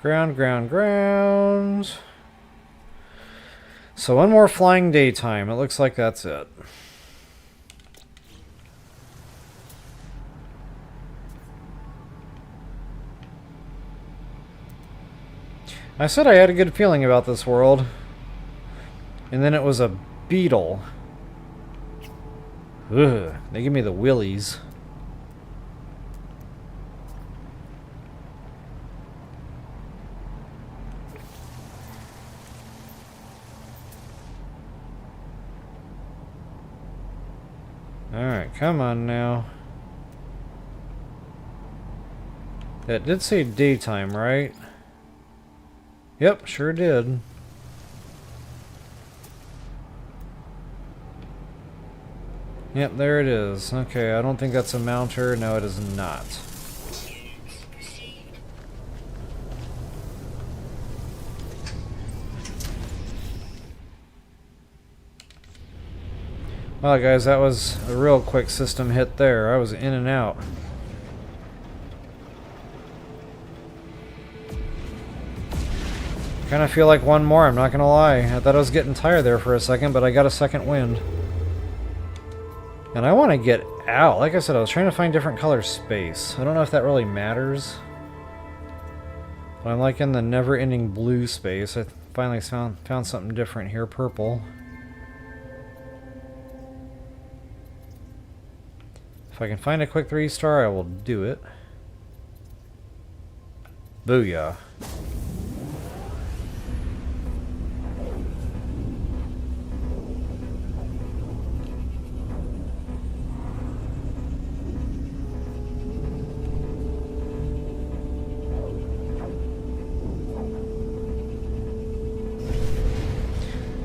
Speaker 1: Ground, ground, ground. So one more flying daytime. It looks like that's it. I said I had a good feeling about this world. And then it was a beetle. Ugh, they give me the willies. Alright, come on now. That did say daytime, right? Yep, sure did. Yep, there it is. Okay, I don't think that's a mounter. No, it is not. Well, guys, that was a real quick system hit there. I was in and out. Kind of feel like one more, I'm not gonna lie. I thought I was getting tired there for a second, but I got a second wind. And I want to get out. Like I said, I was trying to find different color space. I don't know if that really matters. But I'm like in the never-ending blue space. I finally found something different here, purple. If I can find a quick 3-star, I will do it. Booyah.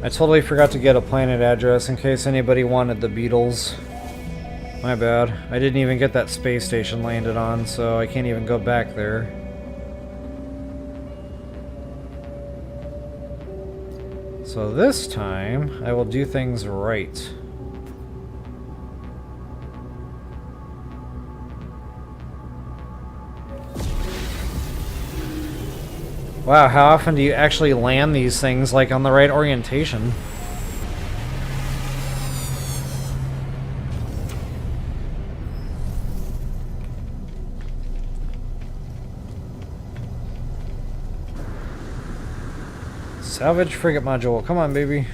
Speaker 1: I totally forgot to get a planet address in case anybody wanted the Beatles. My bad. I didn't even get that space station landed on, so I can't even go back there. So this time, I will do things right. Wow, how often do you actually land these things, like, on the right orientation? Salvage frigate module, come on, baby.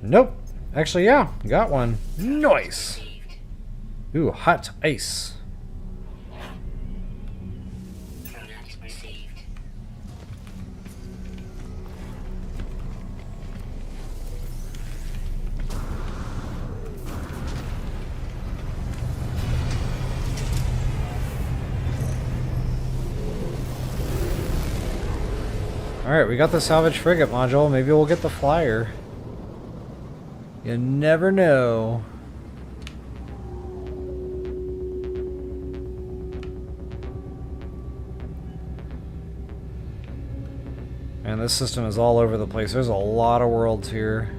Speaker 1: Nope. Actually, yeah, got one. Nice. Ooh, hot ice.
Speaker 2: Product received.
Speaker 1: Alright, we got the salvage frigate module. Maybe we'll get the flyer. You never know. Man, this system is all over the place. There's a lot of worlds here.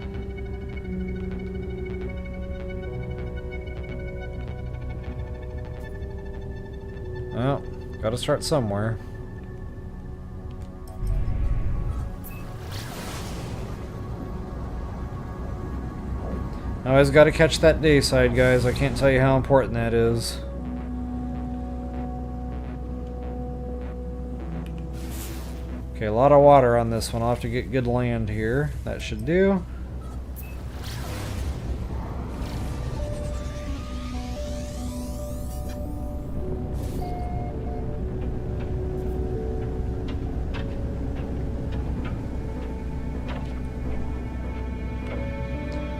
Speaker 1: Well, gotta start somewhere. I always gotta catch that day side, guys. I can't tell you how important that is. Okay, a lot of water on this one. I'll have to get good land here. That should do.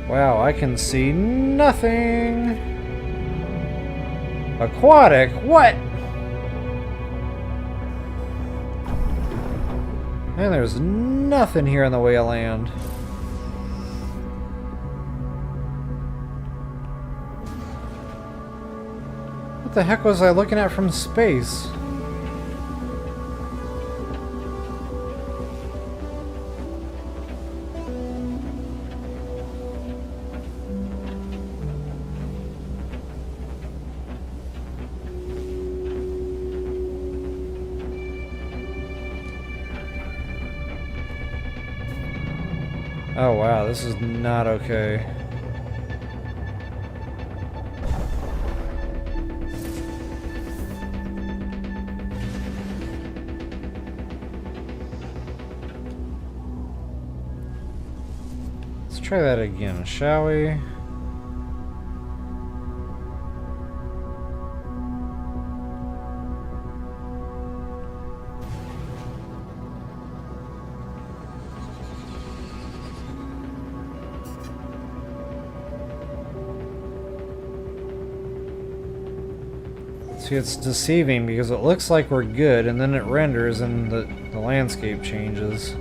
Speaker 1: Wow, I can see nothing. Aquatic? What? Man, there's nothing here in the way of land. What the heck was I looking at from space? Oh wow, this is not okay. Let's try that again, shall we? See, it's deceiving because it looks like we're good and then it renders and the landscape changes.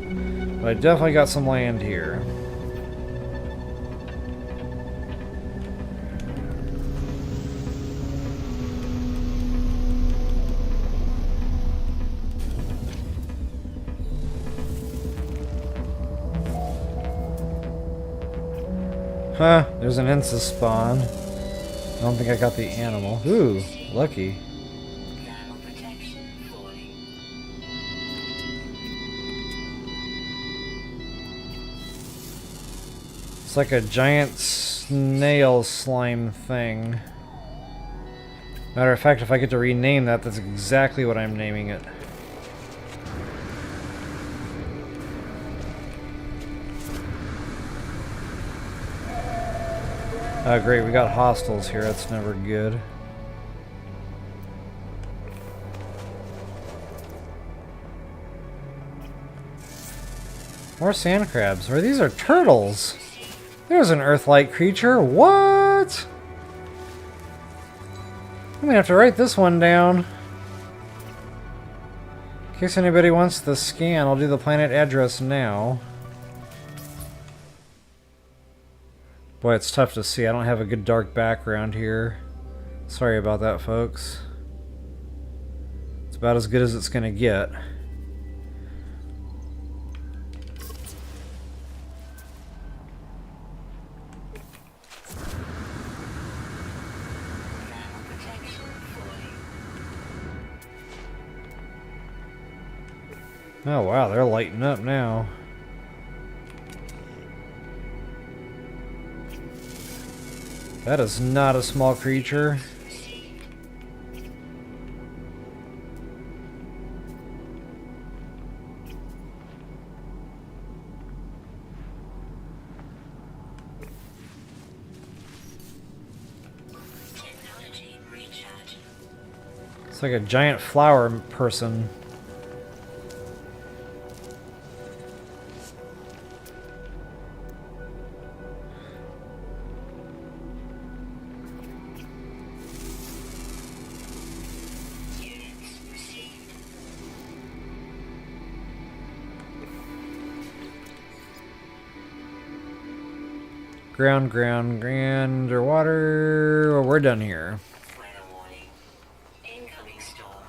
Speaker 1: But I definitely got some land here. Huh, there's an Ensis spawn. I don't think I got the animal. Ooh, lucky.
Speaker 2: Thermal protection.
Speaker 1: It's like a giant snail slime thing. Matter of fact, if I get to rename that, that's exactly what I'm naming it. Oh great, we got hostiles here, that's never good. More sand crabs, or these are turtles! There's an Earth-like creature, what? I'm gonna have to write this one down. In case anybody wants the scan, I'll do the planet address now. Boy, it's tough to see. I don't have a good dark background here. Sorry about that, folks. It's about as good as it's gonna get. Oh wow, they're lighting up now. That is not a small creature. It's like a giant flower person. Ground, underwater. Well, we're done here.
Speaker 2: Weather warning. Incoming storm.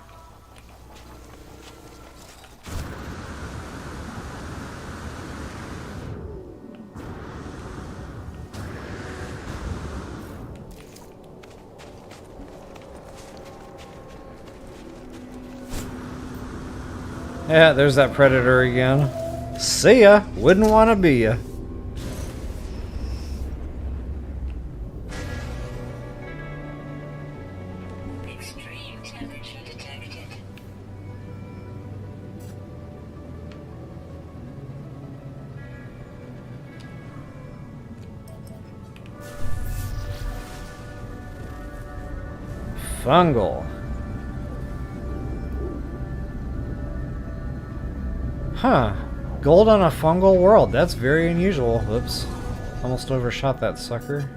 Speaker 1: Yeah, there's that predator again. See ya. Wouldn't want to be ya.
Speaker 2: Extreme temperature detected.
Speaker 1: Fungal. Huh. Gold on a fungal world. That's very unusual. Whoops. Almost overshot that sucker.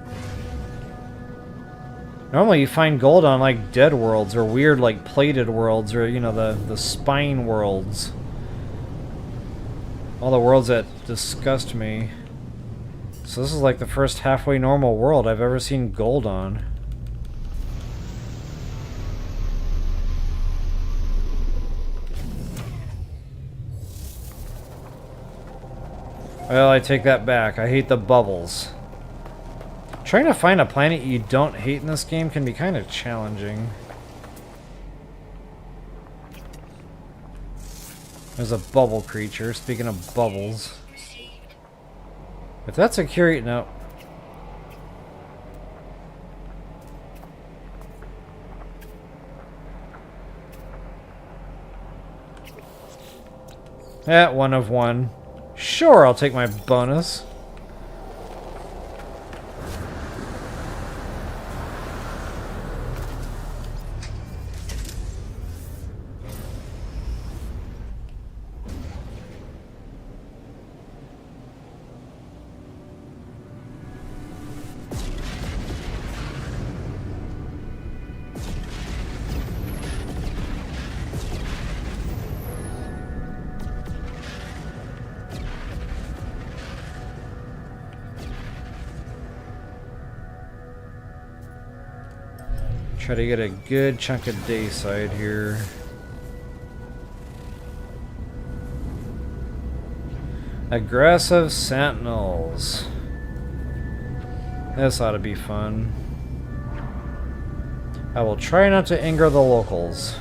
Speaker 1: Normally you find gold on like dead worlds or weird like plated worlds or, you know, the spine worlds. All the worlds that disgust me. So this is like the first halfway normal world I've ever seen gold on. Well, I take that back. I hate the bubbles. Trying to find a planet you don't hate in this game can be kind of challenging. There's a bubble creature, speaking of bubbles. If that's a curious... No. Yeah, 1 of 1. Sure, I'll take my bonus. Try to get a good chunk of dayside here. Aggressive sentinels. This ought to be fun. I will try not to anger the locals.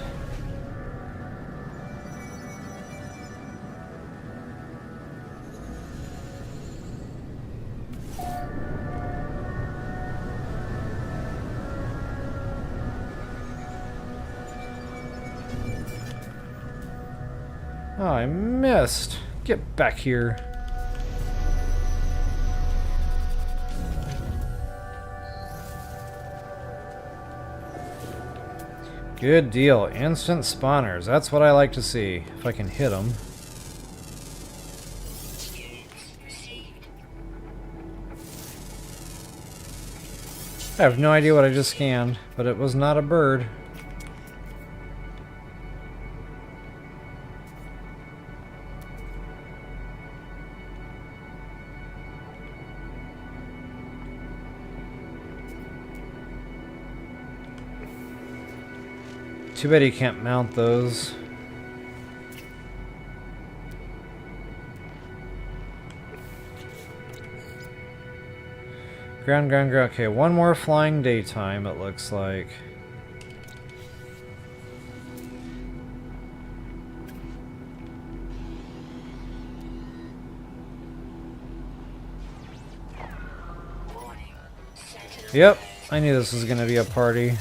Speaker 1: Oh, I missed. Get back here. Good deal. Instant spawners. That's what I like to see. If I can hit them. I have no idea what I just scanned, but it was not a bird. Too bad you can't mount those. Ground, ground, ground. Okay, one more flying daytime, it looks like. Yep, I knew this was going to be a party.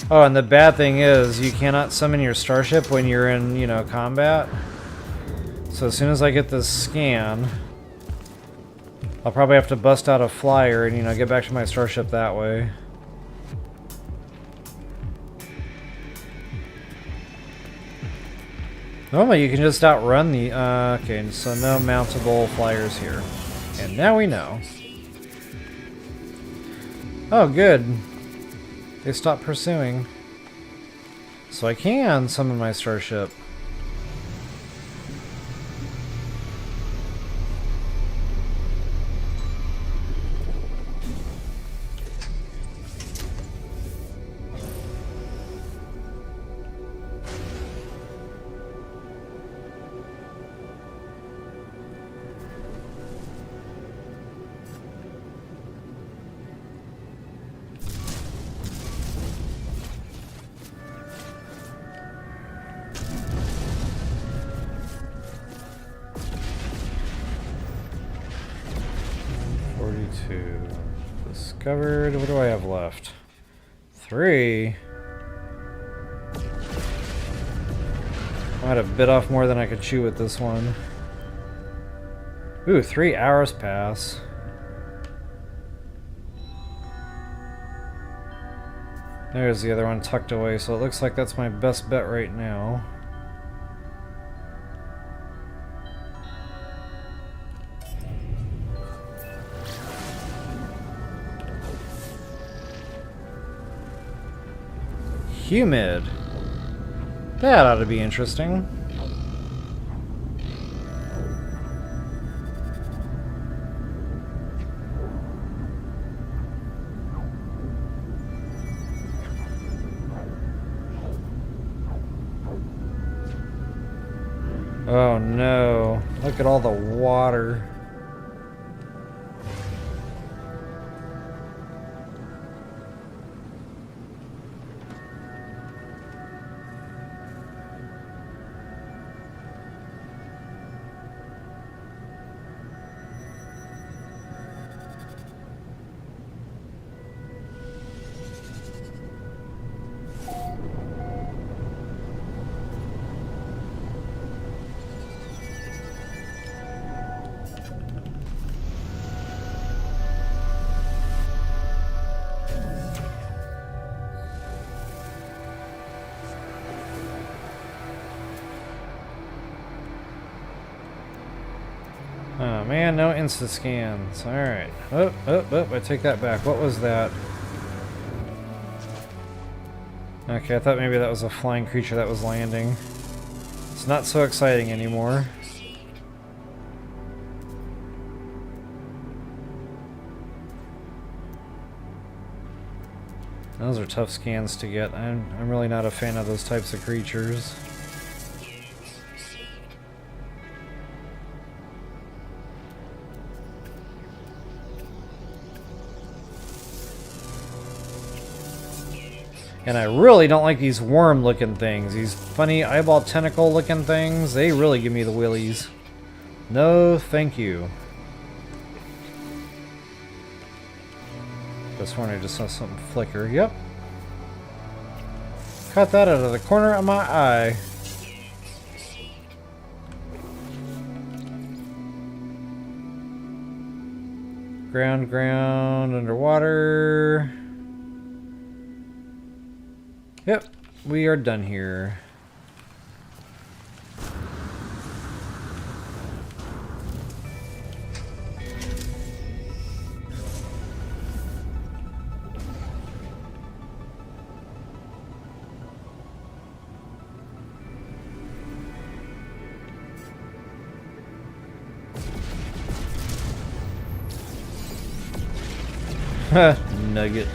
Speaker 1: Oh, and the bad thing is, you cannot summon your starship when you're in, you know, combat. So as soon as I get this scan, I'll probably have to bust out a flyer and, you know, get back to my starship that way. Normally you can just outrun the... okay, so no mountable flyers here. And now we know. Oh, good. They stopped pursuing. So I can summon my starship. Discovered. What do I have left? 3. I might have bit off more than I could chew with this one. Ooh, 3 hours pass. There's the other one tucked away, so it looks like that's my best bet right now. Humid. That ought to be interesting. Oh no. Look at all the water. Oh man, no insta scans. Alright. Oh, I take that back. What was that? Okay, I thought maybe that was a flying creature that was landing. It's not so exciting anymore. Those are tough scans to get. I'm really not a fan of those types of creatures. And I really don't like these worm-looking things. These funny eyeball tentacle-looking things. They really give me the willies. No, thank you. This one I just saw something flicker. Yep. Caught that out of the corner of my eye. Ground, ground, underwater. Yep, we are done here. Nugget.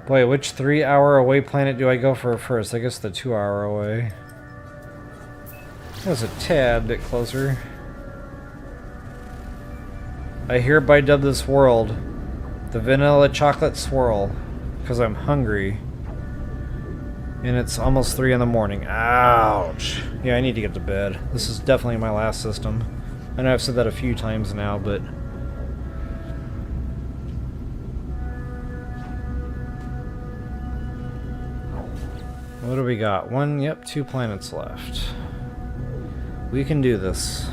Speaker 1: Boy, which 3-hour away planet do I go for first? I guess the 2-hour away. That was a tad bit closer. I hereby dub this world the Vanilla Chocolate Swirl, because I'm hungry. And it's almost 3 in the morning. Ouch! Yeah, I need to get to bed. This is definitely my last system. I know I've said that a few times now, but... what do we got? One, yep, 2 planets left. We can do this.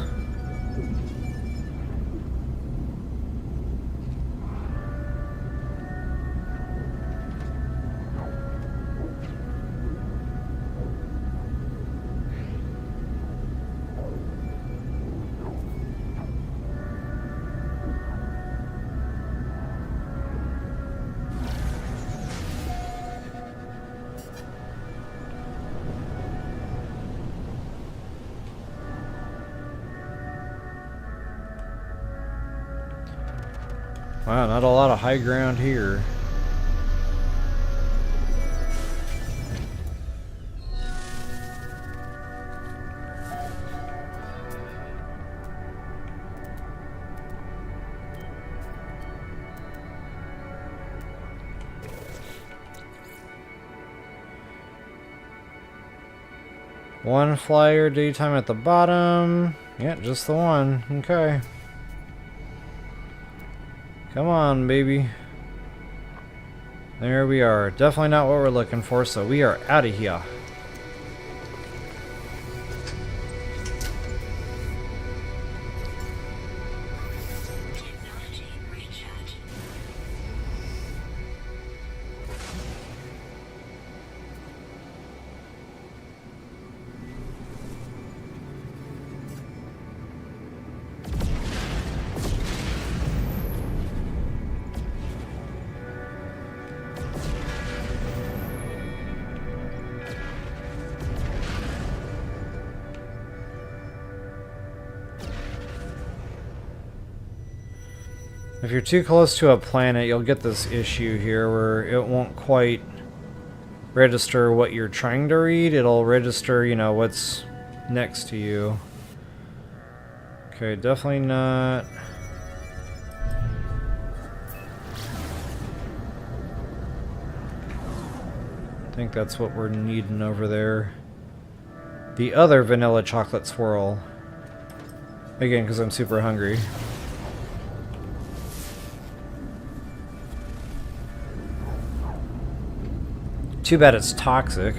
Speaker 1: Wow, not a lot of high ground here. One flyer, daytime at the bottom. Yeah, just the one. Okay. Come on, baby. There we are. Definitely not what we're looking for, so we are out of here.
Speaker 2: Technology recharge.
Speaker 1: If you're too close to a planet, you'll get this issue here where it won't quite register what you're trying to read. It'll register, you know, what's next to you. Okay, definitely not. I think that's what we're needing over there. The other vanilla chocolate swirl. Again, because I'm super hungry. Too bad it's toxic.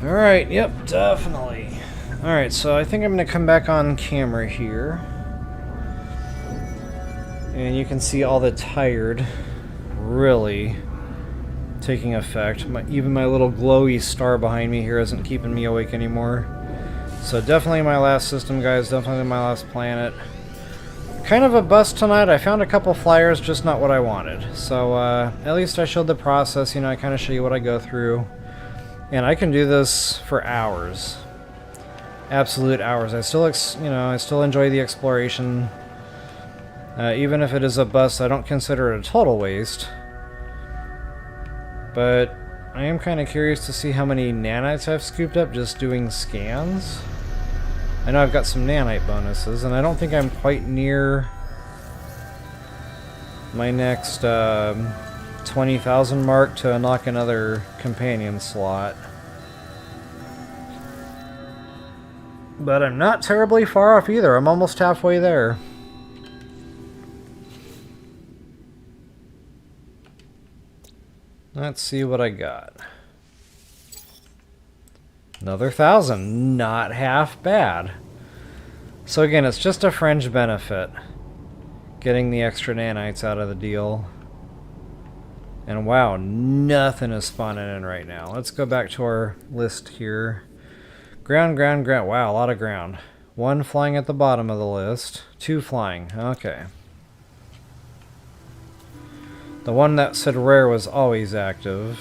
Speaker 1: Alright, yep, definitely. Alright, so I think I'm going to come back on camera here. And you can see all the tired really taking effect. Even my little glowy star behind me here isn't keeping me awake anymore. So definitely my last system, guys. Definitely my last planet. Kind of a bust tonight. I found a couple flyers, just not what I wanted. So at least I showed the process. You know, I kind of show you what I go through. And I can do this for hours. Absolute hours. I still, I still enjoy the exploration. Even if it is a bust, I don't consider it a total waste. But I am kind of curious to see how many nanites I've scooped up just doing scans. I know I've got some nanite bonuses, and I don't think I'm quite near my next 20,000 mark to unlock another companion slot. But I'm not terribly far off either. I'm almost halfway there. Let's see what I got. Another 1,000. Not half bad. So again, it's just a fringe benefit. Getting the extra nanites out of the deal. And wow, nothing is spawning in right now. Let's go back to our list here. Ground, ground, ground. Wow, a lot of ground. 1 flying at the bottom of the list. 2 flying. Okay. The one that said rare was always active.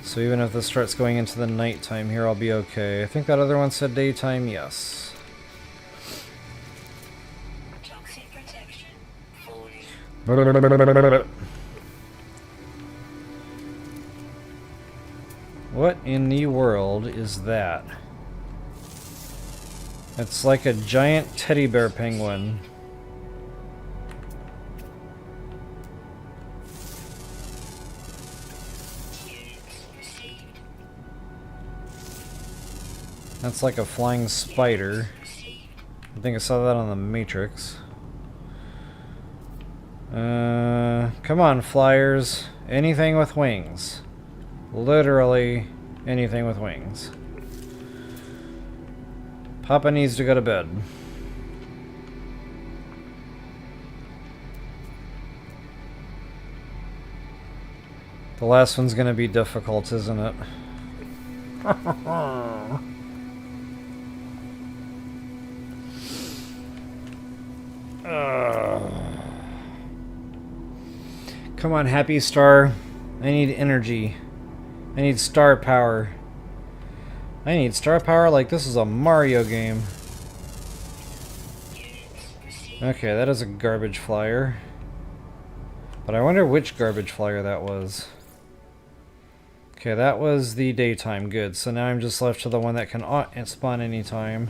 Speaker 1: So even if this starts going into the nighttime here, I'll be okay. I think that other one said daytime, yes.
Speaker 2: Toxic protection. Falling.
Speaker 1: What in the world is that? It's like a giant teddy bear penguin. That's like a flying spider. I think I saw that on the Matrix. Come on, flyers. Anything with wings. Literally anything with wings. Papa needs to go to bed. The last one's gonna be difficult, isn't it? Come on, Happy Star. I need energy. I need star power. I need star power like this is a Mario game. Okay, that is a garbage flyer. But I wonder which garbage flyer that was. Okay, that was the daytime. Good. So now I'm just left to the one that can spawn anytime.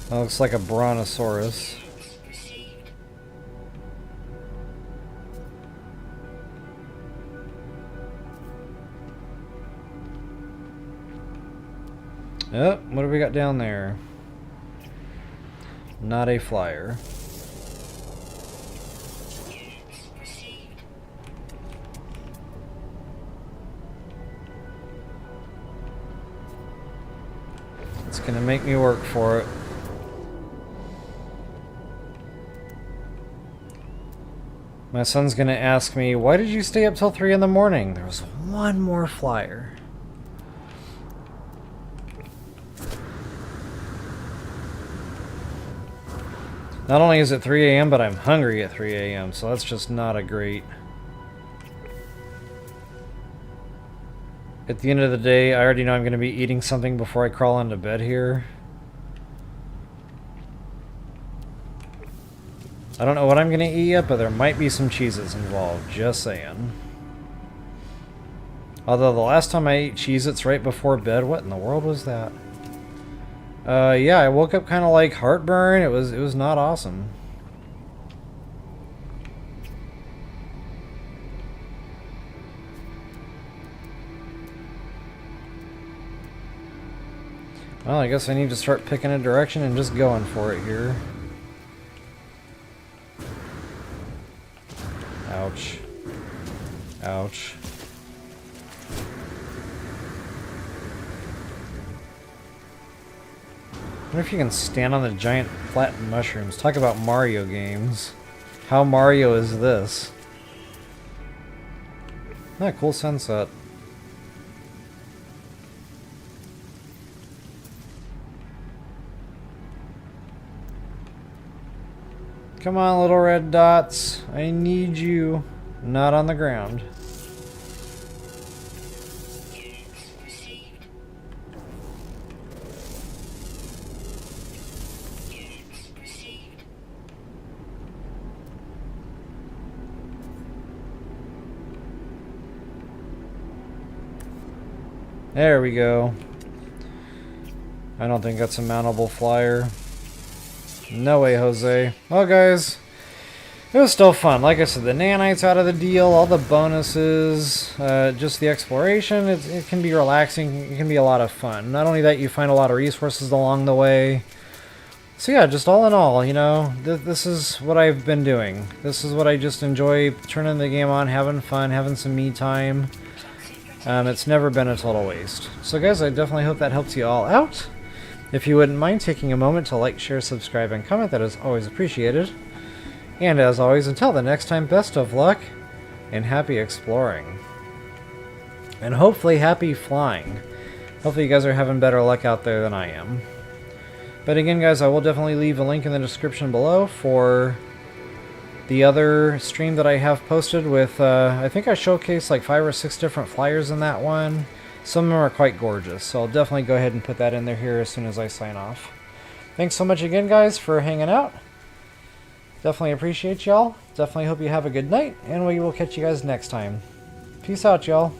Speaker 1: That looks like a brontosaurus. Oh, what do we got down there? Not a flyer. It's gonna make me work for it. My son's gonna ask me, why did you stay up till 3 in the morning? There was one more flyer. Not only is it 3 a.m., but I'm hungry at 3 a.m., so that's just not a great... At the end of the day, I already know I'm going to be eating something before I crawl into bed here. I don't know what I'm going to eat yet, but there might be some Cheez-Its involved, just saying. Although the last time I ate Cheez-Its right before bed, what in the world was that? Yeah, I woke up kind of like heartburn. It was not awesome. Well, I guess I need to start picking a direction and just going for it here. Ouch. Ouch. I wonder if you can stand on the giant flat mushrooms. Talk about Mario games. How Mario is this? Ah, cool sunset. Come on, little red dots. I need you. Not on the ground. There we go. I don't think that's a mountable flyer. No way, Jose. Well, guys, it was still fun. Like I said, the nanites out of the deal, all the bonuses, just the exploration, it can be relaxing. It can be a lot of fun. Not only that, you find a lot of resources along the way. So yeah, just all in all, you know, this is what I've been doing. This is what I just enjoy, turning the game on, having fun, having some me time. It's never been a total waste. So guys, I definitely hope that helps you all out. If you wouldn't mind taking a moment to like, share, subscribe, and comment, that is always appreciated. And as always, until the next time, best of luck and happy exploring. And hopefully happy flying. Hopefully you guys are having better luck out there than I am. But again, guys, I will definitely leave a link in the description below for the other stream that I have posted with, I think I showcased like 5 or 6 different flyers in that one. Some of them are quite gorgeous, so I'll definitely go ahead and put that in there here as soon as I sign off. Thanks so much again, guys, for hanging out. Definitely appreciate y'all. Definitely hope you have a good night, and we will catch you guys next time. Peace out, y'all.